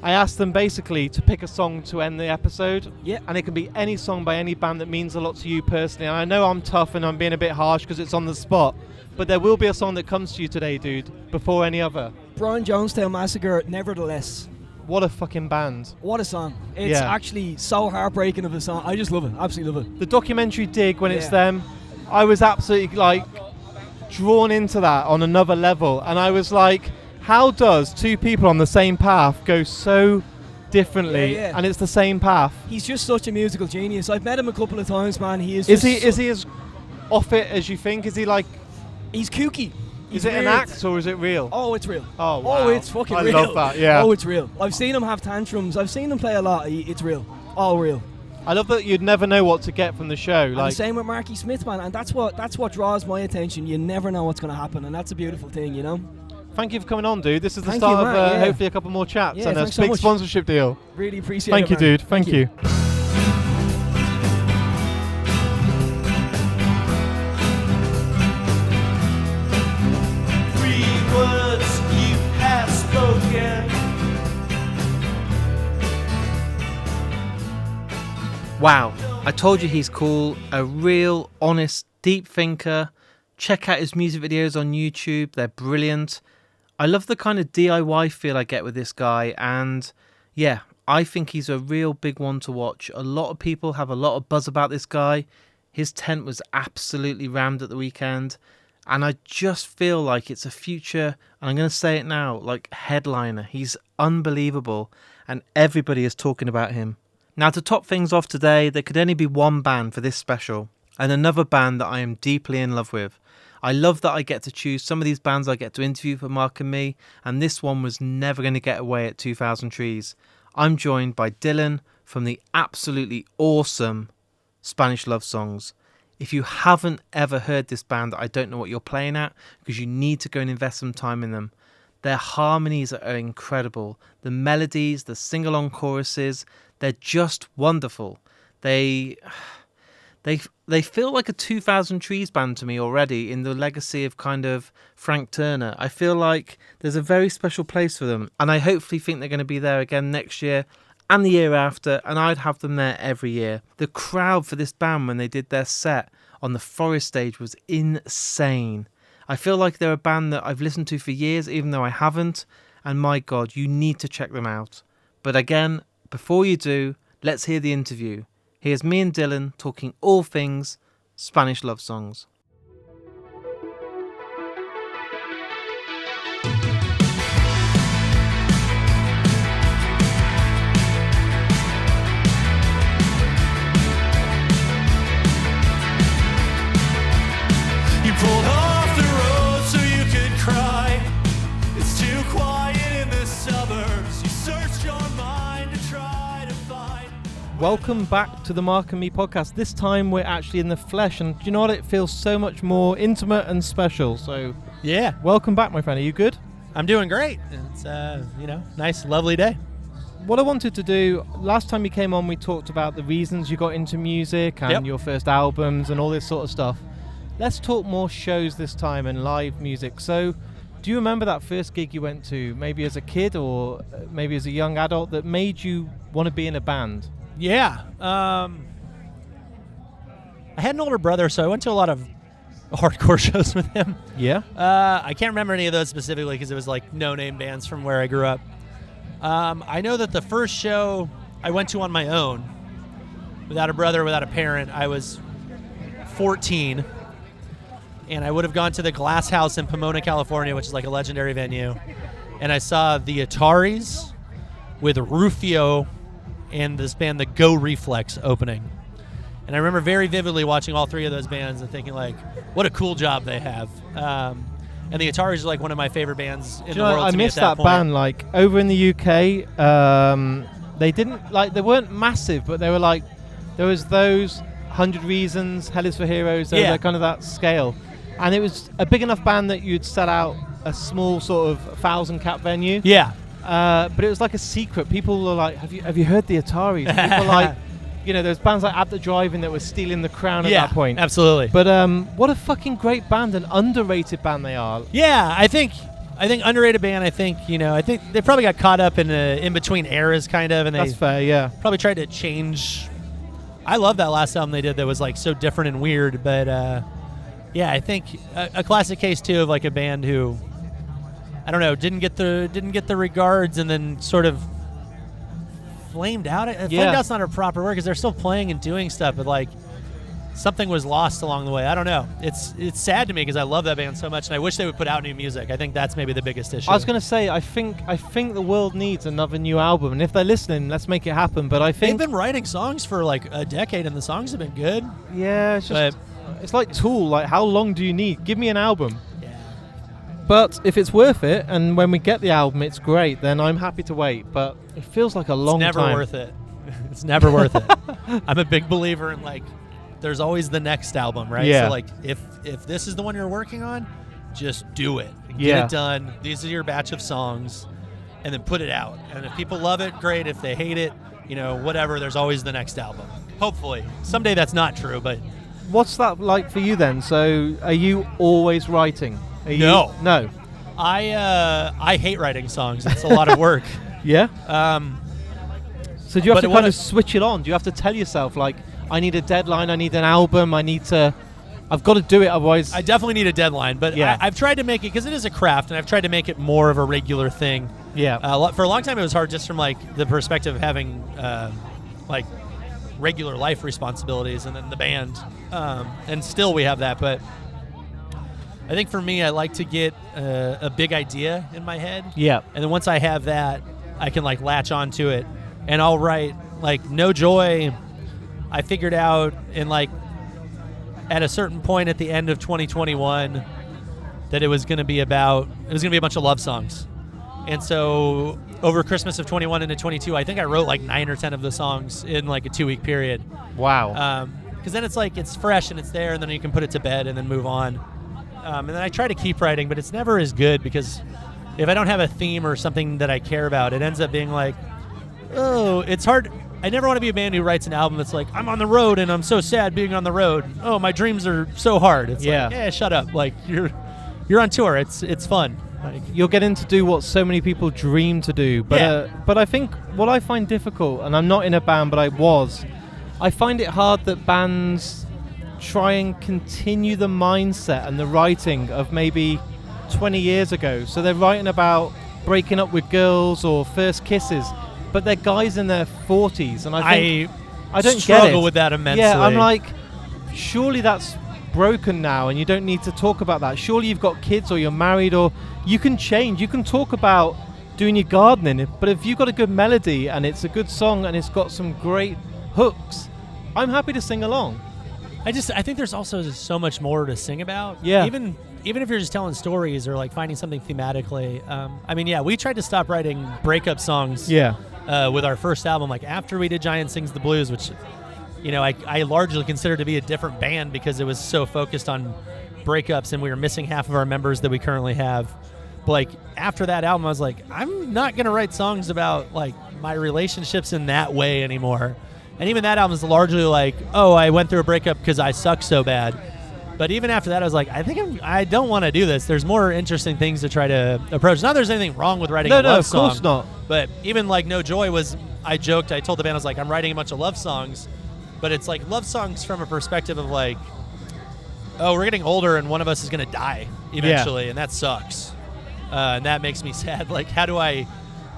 I ask them basically to pick a song to end the episode. Yeah. And it can be any song by any band that means a lot to you personally. And I know I'm tough and I'm being a bit harsh because it's on the spot, but there will be a song that comes to you today, dude, before any other. Brian Jonestown Massacre, Nevertheless. What a fucking band. What a song. It's actually so heartbreaking of a song. I just love it. Absolutely love it. The documentary Dig, when it's them, I was absolutely like drawn into that on another level. And I was like, how does two people on the same path go so differently and it's the same path? He's just such a musical genius. I've met him a couple of times, man. He is Is he as off it as you think? Is he like... He's kooky. Is it an act or is it real? Oh, it's real. Oh, wow. Oh, it's fucking real. I love that, yeah. Oh, it's real. I've seen him have tantrums. I've seen him play a lot. It's real. All real. I love that you'd never know what to get from the show. And the same with Marky Smith, man. And that's what draws my attention. You never know what's going to happen, and that's a beautiful thing, you know? Thank you for coming on, dude. This is the Thank start you, of Matt, hopefully a couple more chats and a thanks so big much. sponsorship deal. Really appreciate it, Thank you, man. dude. Thank you. Wow, I told you he's cool, a real, honest, deep thinker. Check out his music videos on YouTube, they're brilliant. I love the kind of DIY feel I get with this guy, and yeah, I think he's a real big one to watch. A lot of people have a lot of buzz about this guy. His tent was absolutely rammed at the weekend, and I just feel like it's a future, and I'm going to say it now, like headliner. He's unbelievable, and everybody is talking about him. Now, to top things off today, there could only be one band for this special, and another band that I am deeply in love with. I love that I get to choose some of these bands I get to interview for Mark and me, and this one was never going to get away at 2000 Trees. I'm joined by Dylan from the absolutely awesome Spanish Love Songs. If you haven't ever heard this band, I don't know what you're playing at, because you need to go and invest some time in them. Their harmonies are incredible. The melodies, the sing-along choruses, they're just wonderful. They feel like a 2000 Trees band to me already in the legacy of kind of Frank Turner. I feel like there's a very special place for them, and I hopefully think they're going to be there again next year and the year after, and I'd have them there every year. The crowd for this band when they did their set on the Forest stage was insane. I feel like they're a band that I've listened to for years, even though I haven't, and my God, you need to check them out. But again, before you do, let's hear the interview. Here's me and Dylan talking all things Spanish Love Songs. You pulled off the road so you could cry. It's too quiet in the suburbs. You searched your mind to try to find. Welcome back to the Mark and Me podcast. This time we're actually in the flesh, and do you know what? It feels so much more intimate and special. So yeah, welcome back, my friend. Are you good? I'm doing great. It's nice, lovely day. What I wanted to do, last time you came on, we talked about the reasons you got into music and your first albums and all this sort of stuff. Let's talk more shows this time and live music. So, do you remember that first gig you went to, maybe as a kid or maybe as a young adult, that made you want to be in a band? Yeah. I had an older brother, so I went to a lot of hardcore shows with him. Yeah? I can't remember any of those specifically because it was like no-name bands from where I grew up. I know that the first show I went to on my own, without a brother, without a parent, I was 14. and I would have gone to the Glass House in Pomona, California, which is like a legendary venue, and I saw the Ataris with Rufio and this band, the Go Reflex, opening. And I remember very vividly watching all three of those bands and thinking, like, what a cool job they have. And the Ataris are like one of my favorite bands in the world. I missed that band. Like, over in the UK, they didn't, like, they weren't massive, but they were like, there was those 100 Reasons, Hell is for Heroes, they were kind of that scale. And it was a big enough band that you'd set out a small sort of 1,000-cap venue. Yeah. But it was like a secret. People were like, have you heard the Ataris? People like, there's bands like At the Drive-In that were stealing the crown at that point. Absolutely. But what a fucking great band, an underrated band they are. Yeah, I think underrated band. I think they probably got caught up in between eras, kind of, and that's fair. Yeah, probably tried to change. I love that last album they did that was like so different and weird, but I think a classic case too of like a band who, I don't know, didn't get the regards and then sort of flamed out. Flamed out's not a proper word because they're still playing and doing stuff, but like something was lost along the way. I don't know. It's sad to me because I love that band so much, and I wish they would put out new music. I think that's maybe the biggest issue. I was going to say, I think the world needs another new album, and if they're listening, let's make it happen. But I think they've been writing songs for like a decade, and the songs have been good. Yeah, it's like Tool. Like, how long do you need? Give me an album. Yeah. But if it's worth it, and when we get the album, it's great, then I'm happy to wait. But it feels like a long time. It's never worth it. It's never worth it. I'm a big believer in like, there's always the next album, right? Yeah. So like, if this is the one you're working on, just do it. Get it done. These are your batch of songs, and then put it out. And if people love it, great. If they hate it, whatever. There's always the next album. Hopefully, someday that's not true, but. What's that like for you then? So, are you always writing? No. No. I hate writing songs. It's a lot of work. Yeah. So do you have to kind of switch it on? Do you have to tell yourself like, I need a deadline, I need an album, I've got to do it, otherwise... I definitely need a deadline, but I've tried to make it, because it is a craft, and I've tried to make it more of a regular thing. Yeah. For a long time, it was hard just from, like, the perspective of having, like, regular life responsibilities, and then the band. And still we have that, but I think for me, I like to get a big idea in my head. Yeah. And then once I have that, I can, like, latch onto it, and I'll write, like, No Joy... I figured out in like at a certain point at the end of 2021 that it was going to be a bunch of love songs. And so over Christmas of 21 into 22, I think I wrote like 9 or 10 of the songs in like a 2-week period. Wow. Because then it's like it's fresh and it's there, and then you can put it to bed and then move on. And then I try to keep writing, but it's never as good because if I don't have a theme or something that I care about, it ends up being like, oh, it's hard. I never want to be a band who writes an album that's like, I'm on the road and I'm so sad being on the road. Oh, my dreams are so hard. It's like, shut up. Like you're on tour. It's fun. Like, you're getting to do what so many people dream to do. But but I think what I find difficult, and I'm not in a band, but I find it hard that bands try and continue the mindset and the writing of maybe 20 years ago. So they're writing about breaking up with girls or first kisses. But they're guys in their 40s, and I think I don't struggle with that immensely. Yeah, I'm like, surely that's broken now, and you don't need to talk about that. Surely you've got kids, or you're married, or you can change. You can talk about doing your gardening, but if you've got a good melody and it's a good song and it's got some great hooks, I'm happy to sing along. I think there's also so much more to sing about. Yeah. Even if you're just telling stories or like finding something thematically. We tried to stop writing breakup songs. Yeah. With our first album, like after we did Giant Sings the Blues, which, I largely consider to be a different band because it was so focused on breakups and we were missing half of our members that we currently have. But like after that album, I was like, I'm not going to write songs about like my relationships in that way anymore. And even that album is largely like, oh, I went through a breakup because I suck so bad. But even after that, I was like, I don't want to do this. There's more interesting things to try to approach. Not that there's anything wrong with writing a love song. No, of course not. But even like No Joy I joked, I told the band, I was like, I'm writing a bunch of love songs. But it's like love songs from a perspective of like, oh, we're getting older and one of us is going to die eventually, and that sucks. And that makes me sad. Like, how do I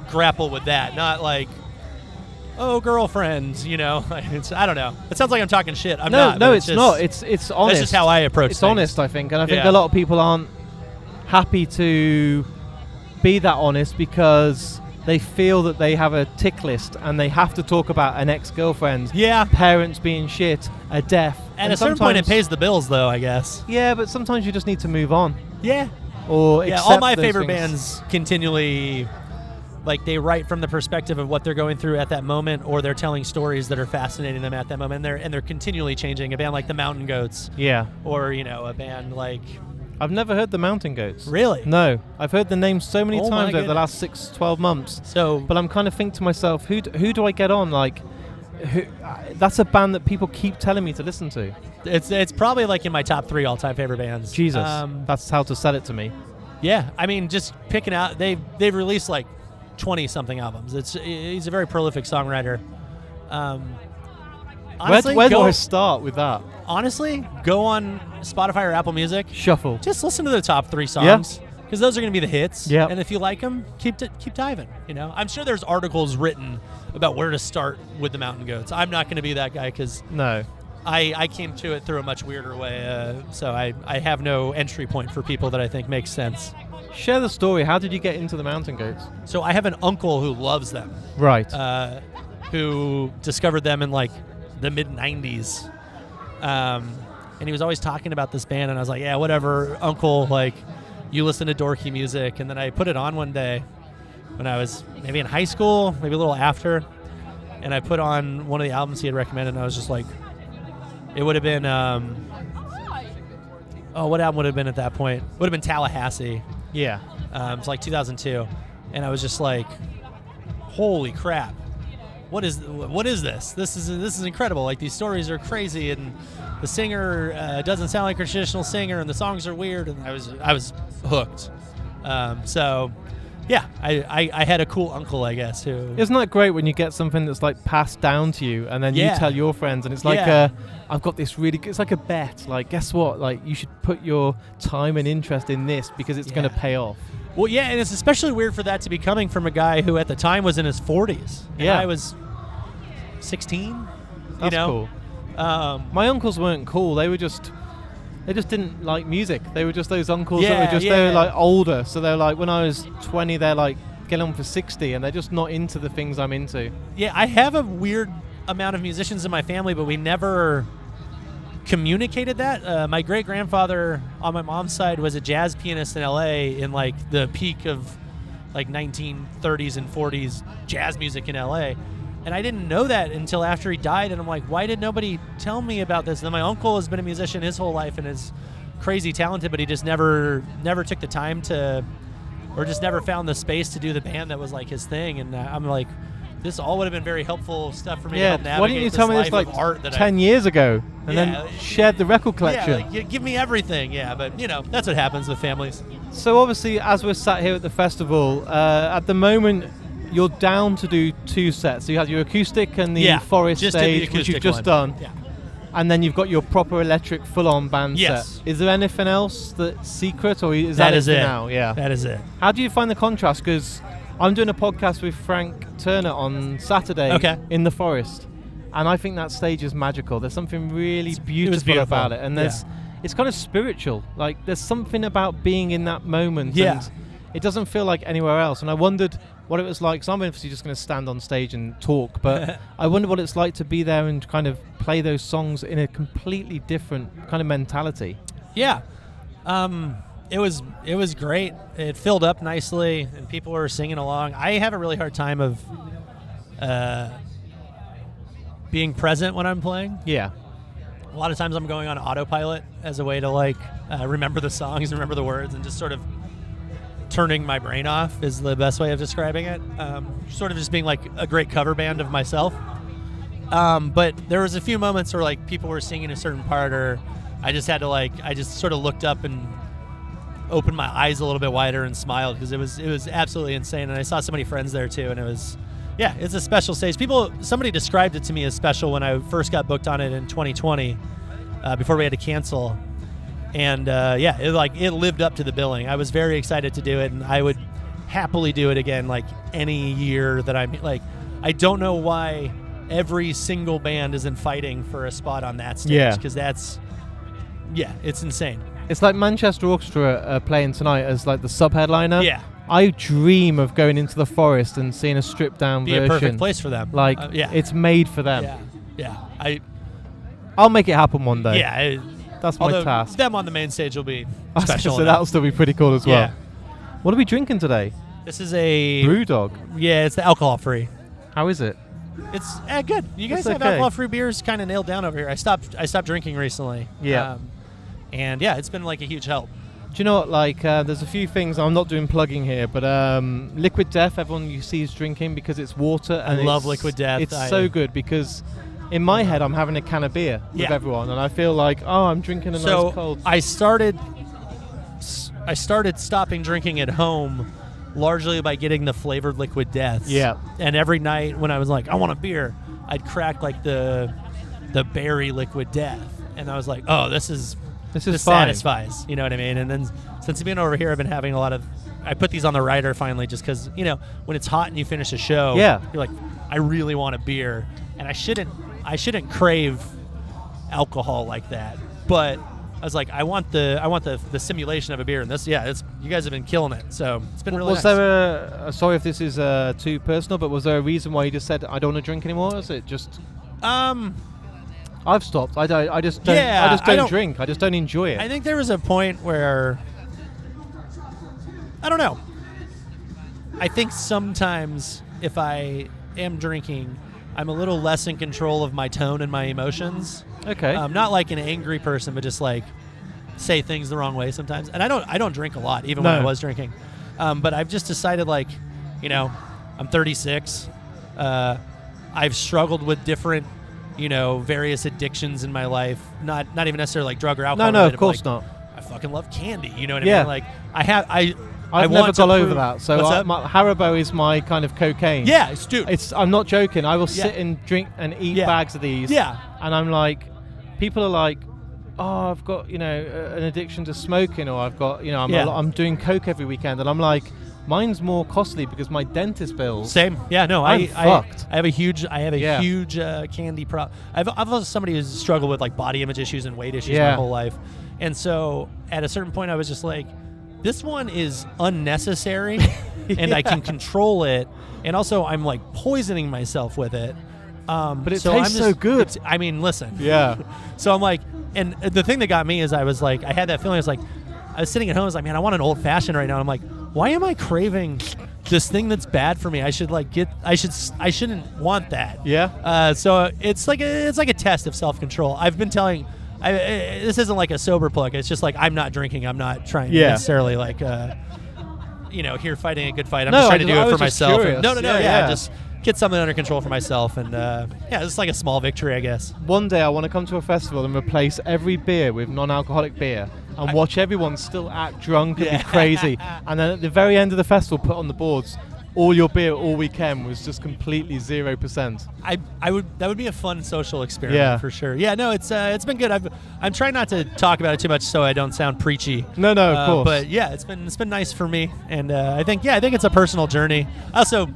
grapple with that? Not like, oh, girlfriend, you know. I don't know. It sounds like I'm talking shit. I'm no, not. No, it's not. It's honest. That's just how I approach It's things. honest, I think. And I think a lot of people aren't happy to be that honest because they feel that they have a tick list and they have to talk about an ex-girlfriend, parents being shit, a death. And at a certain point, it pays the bills, though, I guess. Yeah, but sometimes you just need to move on. Yeah. Or all my favorite things. bands continually, like, they write from the perspective of what they're going through at that moment, or they're telling stories that are fascinating them at that moment, and they're continually changing. A band like the Mountain Goats. Yeah. Or, you know, a band like... I've never heard the Mountain Goats. Really? No. I've heard the name so many times over the last 6-12 months. But I'm kind of thinking to myself, who do I get on? Like, that's a band that people keep telling me to listen to. It's probably like in my top 3 all-time favorite bands. Jesus. That's how to sell it to me. Yeah. I mean, just picking out... They've released like 20-something albums. He's a very prolific songwriter. Honestly, where do I start with that? Honestly, go on Spotify or Apple Music. Shuffle. Just listen to the top 3 songs. Because those are going to be the hits. Yeah. And if you like them, keep diving. You know, I'm sure there's articles written about where to start with the Mountain Goats. I'm not going to be that guy because I came to it through a much weirder way. So I have no entry point for people that I think makes sense. Share the story. How did you get into the Mountain Goats? So I have an uncle who loves them. Right. Who discovered them in like the mid-90s. And he was always talking about this band, and I was like, yeah, whatever, uncle, like, you listen to dorky music. And then I put it on one day when I was maybe in high school, maybe a little after, and I put on one of the albums he had recommended, and I was just like, it would have been, what album would have been at that point? Would have been Tallahassee. Yeah. It's like 2002. And I was just like, holy crap. What is this? This is incredible. Like, these stories are crazy, and the singer doesn't sound like a traditional singer, and the songs are weird, and I was hooked. So, yeah, I had a cool uncle, I guess, who... Isn't that great when you get something that's, like, passed down to you, and then you tell your friends, and it's like, I've got this really good... It's like a bet. Like, guess what? Like, you should put your time and interest in this because it's going to pay off. Well, yeah, and it's especially weird for that to be coming from a guy who at the time was in his 40s. And I was 16. That's cool. My uncles weren't cool. They just didn't like music. They were just those uncles that were just, they were like older. So they're like, when I was 20, they're like getting on for 60, and they're just not into the things I'm into. Yeah, I have a weird amount of musicians in my family, but we never communicated that. My great-grandfather on my mom's side was a jazz pianist in LA in like the peak of like 1930s and 40s jazz music in LA. And I didn't know that until after he died, and I'm like, why did nobody tell me about this? And then my uncle has been a musician his whole life and is crazy talented, but he just never took the time to, or just never found the space to do the band that was like his thing. And I'm like, this all would have been very helpful stuff for me to help navigate. Why didn't you tell me this like art that 10 years ago and then shared the record collection? Yeah, like, give me everything. Yeah, but you know, that's what happens with families. So obviously, as we're sat here at the festival, at the moment, you're down to do 2 sets. So you have your acoustic and the forest stage, which you've just done. Yeah. And then you've got your proper electric full-on band set. Is there anything else that's secret, or is that it now? Yeah, that is it. How do you find the contrast? Because I'm doing a podcast with Frank Turner on Saturday in the forest, and I think that stage is magical. There's something really beautiful about it, and it's kind of spiritual. Like, there's something about being in that moment, and it doesn't feel like anywhere else. And I wondered what it was like, because I'm obviously just going to stand on stage and talk, but I wonder what it's like to be there and kind of play those songs in a completely different kind of mentality. Yeah. It was great. It filled up nicely, and people were singing along. I have a really hard time of being present when I'm playing. Yeah. A lot of times I'm going on autopilot as a way to like remember the songs, remember the words, and just sort of turning my brain off is the best way of describing it. Sort of just being like a great cover band of myself. But there was a few moments where like people were singing a certain part, or I just had to I just sort of looked up and opened my eyes a little bit wider and smiled, because it was absolutely insane. And I saw so many friends there too, and it was, it's a special stage. Somebody described it to me as special when I first got booked on it in 2020, before we had to cancel. And it lived up to the billing. I was very excited to do it, and I would happily do it again, like any year that I'm like. I don't know why every single band isn't fighting for a spot on that stage, because it's insane. It's like Manchester Orchestra playing tonight as like the sub-headliner. Yeah. I dream of going into the forest and seeing a stripped-down version. Be a perfect place for them. Like, it's made for them. Yeah. I'll make it happen one day. Yeah. That's my task. Them on the main stage will be special. special. So that'll still be pretty cool as well. Yeah. What are we drinking today? This is a Brewdog. Yeah, it's the alcohol-free. How is it? It's good. You guys have okay. alcohol-free beers kind of nailed down over here. I stopped drinking recently. Yeah. And yeah, it's been like a huge help. Do you know what? Like, there's a few things. I'm not doing plugging here, but Liquid Death, everyone you see is drinking because it's water. And I love Liquid Death. It's so good because in my head, I'm having a can of beer with everyone, and I feel like, I'm drinking a nice cold. I started stopping drinking at home largely by getting the flavored Liquid Deaths. Yeah. And every night when I was like, I want a beer, I'd crack like the berry Liquid Death, and I was like, oh, this fine. Satisfies, you know what I mean? And then since being over here, I've been having I put these on the rider finally just because, when it's hot and you finish a show, you're like, I really want a beer. And I shouldn't crave alcohol like that. But I was like, I want the simulation of a beer. And this, you guys have been killing it. So it's been really nice. Was there sorry if this is too personal, but was there a reason why you just said, I don't want to drink anymore? Is it just... I've stopped. I just don't drink. I just don't enjoy it. I think there was a point where I don't know. I think sometimes if I am drinking, I'm a little less in control of my tone and my emotions. Okay. Not like an angry person, but just like say things the wrong way sometimes. And I don't drink a lot, even when I was drinking. But I've just decided, like, I'm 36. I've struggled with different, various addictions in my life. Not even necessarily like drug or alcohol. No, of course not. I fucking love candy. You know what I mean? Like I've never got over that. So Haribo is my kind of cocaine. Yeah, I'm not joking. I will sit and drink and eat bags of these. Yeah. And I'm like, people are like, oh, I've got, an addiction to smoking, or I've got, I'm doing coke every weekend. And I'm like, mine's more costly because my dentist bills. Same. Yeah, no, I'm fucked. I have a huge candy problem. I've also somebody who's struggled with like body image issues and weight issues my whole life. And so at a certain point I was just like, this one is unnecessary and I can control it. And also I'm like poisoning myself with it. But it tastes so good. I mean, listen. Yeah. So I'm like, and the thing that got me is I was like, I had that feeling. I was sitting at home. I was like, man, I want an old fashioned right now. And I'm like, why am I craving this thing that's bad for me? I shouldn't want that. Yeah. So it's like a test of self-control. I've been telling, this isn't like a sober plug. It's just like, I'm not drinking. I'm not trying to necessarily like, here fighting a good fight. I'm just trying to do it for myself. No. Just get something under control for myself. And it's like a small victory, I guess. One day I want to come to a festival and replace every beer with non-alcoholic beer and watch everyone still act drunk and be crazy. And then at the very end of the festival, put on the boards, all your beer all weekend was just completely 0%. That would be a fun social experiment for sure. Yeah, no, it's been good. I'm trying not to talk about it too much so I don't sound preachy. No, of course. But yeah, it's been nice for me, and I think it's a personal journey. Also,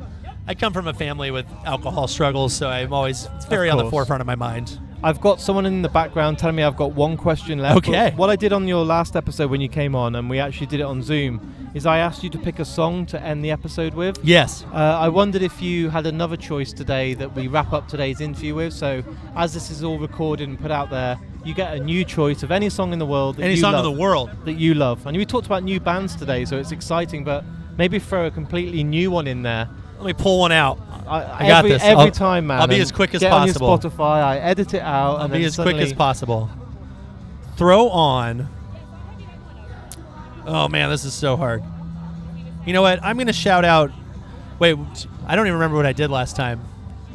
I come from a family with alcohol struggles, so it's very on the forefront of my mind. I've got someone in the background telling me I've got one question left. Okay. What I did on your last episode when you came on, and we actually did it on Zoom, is I asked you to pick a song to end the episode with. Yes. I wondered if you had another choice today that we wrap up today's interview with. So as this is all recorded and put out there, you get a new choice of any song in the world that you love. And we talked about new bands today, so it's exciting, but maybe throw a completely new one in there. Let me pull one out. I got this. Every time, man. I'll be as quick as get possible. On your Spotify, I edit it out. I'll be as quick as possible. Throw on. Oh, man, this is so hard. You know what? I'm going to shout out. Wait, I don't even remember what I did last time.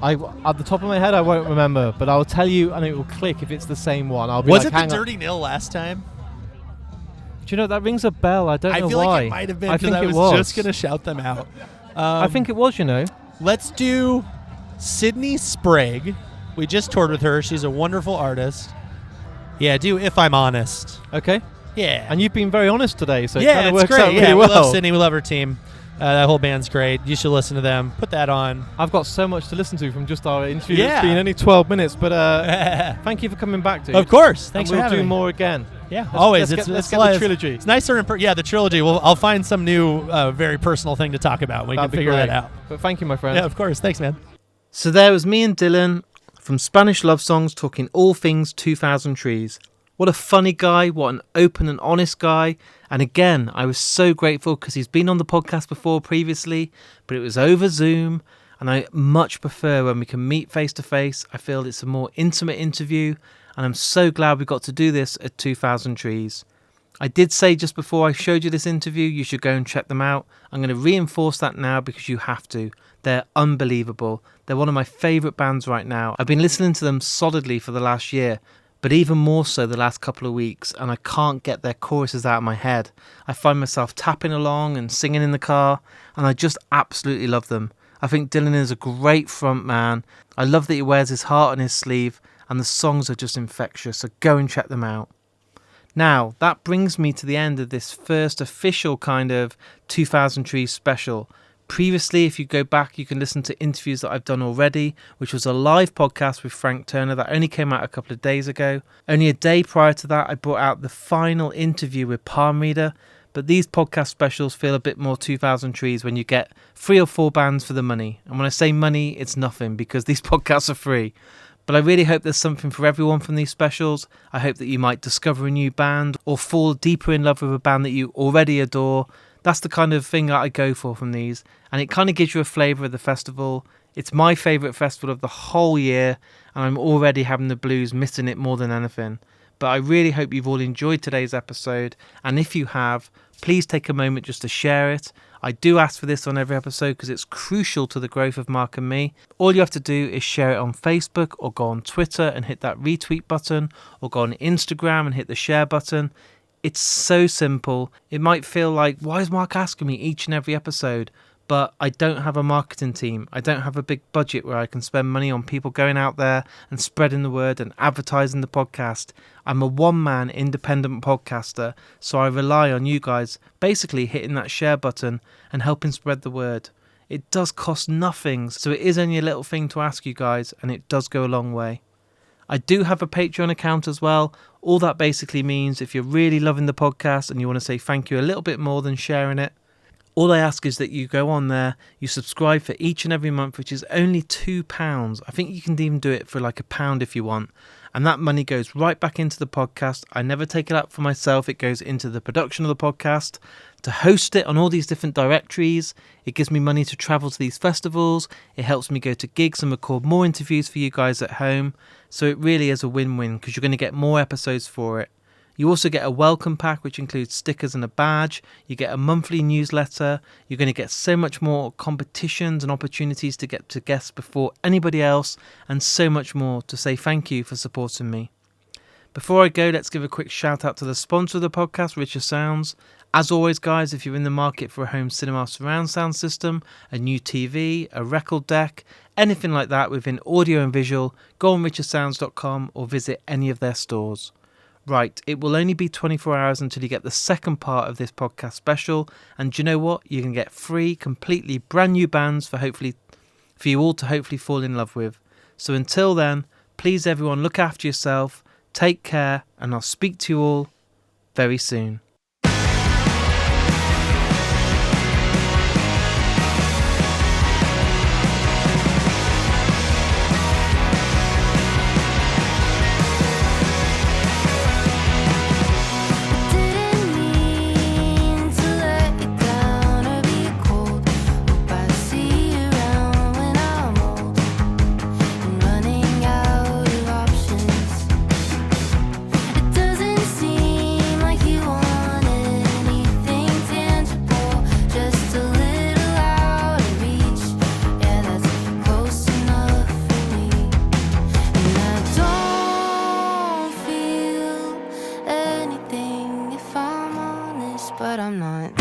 At the top of my head, I won't remember, but I'll tell you, and it will click if it's the same one. I'll be Was like, it the Dirty Nil last time? Do you know, that rings a bell. I don't know why. I feel like it might have been because I was just going to shout them out. I think it was, Let's do Sydney Sprague. We just toured with her. She's a wonderful artist. Yeah, do If I'm Honest. Okay. Yeah. And you've been very honest today, so it yeah, kind of works great. out really well. We love Sydney. We love her team. That whole band's great. You should listen to them. Put that on. I've got so much to listen to from just our interview. Yeah. It's been only 12 minutes, but thank you for coming back, dude. Of course. Thanks for we'll having do me. more again. Yeah, always. Let's get the trilogy. It's nicer. The trilogy. I'll find some new, very personal thing to talk about. We That'd can be figure great. that out. But thank you, my friend. Yeah, of course. Thanks, man. So there was me and Dylan from Spanish Love Songs talking all things 2000 Trees. What a funny guy, what an open and honest guy. And again, I was so grateful because he's been on the podcast before previously, but it was over Zoom. And I much prefer when we can meet face to face. I feel it's a more intimate interview. And I'm so glad we got to do this at 2000 Trees. I did say just before I showed you this interview, you should go and check them out. I'm going to reinforce that now because you have to. They're unbelievable. They're one of my favourite bands right now. I've been listening to them solidly for the last year, but even more so the last couple of weeks, and I can't get their choruses out of my head. I find myself tapping along and singing in the car, and I just absolutely love them. I think Dylan is a great front man. I love that he wears his heart on his sleeve, and the songs are just infectious, so go and check them out. Now, that brings me to the end of this first official kind of 2000 Trees special. Previously, if you go back, you can listen to interviews that I've done already, which was a live podcast with Frank Turner that only came out a couple of days ago. Only a day prior to that, I brought out the final interview with Palm Reader, but these podcast specials feel a bit more 2000 Trees when you get 3 or 4 bands for the money. And when I say money, it's nothing because these podcasts are free. But I really hope there's something for everyone from these specials. I hope that you might discover a new band or fall deeper in love with a band that you already adore. That's the kind of thing that I go for from these. And it kind of gives you a flavour of the festival. It's my favourite festival of the whole year. And I'm already having the blues, missing it more than anything. But I really hope you've all enjoyed today's episode. And if you have, please take a moment just to share it. I do ask for this on every episode because it's crucial to the growth of Mark and me. All you have to do is share it on Facebook or go on Twitter and hit that retweet button or go on Instagram and hit the share button. It's so simple. It might feel like, why is Mark asking me each and every episode? But I don't have a marketing team. I don't have a big budget where I can spend money on people going out there and spreading the word and advertising the podcast. I'm a one-man independent podcaster, so I rely on you guys basically hitting that share button and helping spread the word. It does cost nothing, so it is only a little thing to ask you guys, and it does go a long way. I do have a Patreon account as well. All that basically means if you're really loving the podcast and you want to say thank you a little bit more than sharing it, all I ask is that you go on there, you subscribe for each and every month, which is only £2. I think you can even do it for like £1 if you want. And that money goes right back into the podcast. I never take it out for myself. It goes into the production of the podcast, to host it on all these different directories. It gives me money to travel to these festivals. It helps me go to gigs and record more interviews for you guys at home. So it really is a win-win because you're going to get more episodes for it. You also get a welcome pack, which includes stickers and a badge. You get a monthly newsletter. You're going to get so much more competitions and opportunities to get to guests before anybody else, and so much more to say thank you for supporting me. Before I go, let's give a quick shout out to the sponsor of the podcast, Richer Sounds. As always, guys, if you're in the market for a home cinema surround sound system, a new TV, a record deck, anything like that within audio and visual, go on richersounds.com or visit any of their stores. Right, it will only be 24 hours until you get the second part of this podcast special, and do you know what? You can get 3 completely brand new bands for you all to hopefully fall in love with. So until then, please everyone look after yourself, take care, and I'll speak to you all very soon. But I'm not.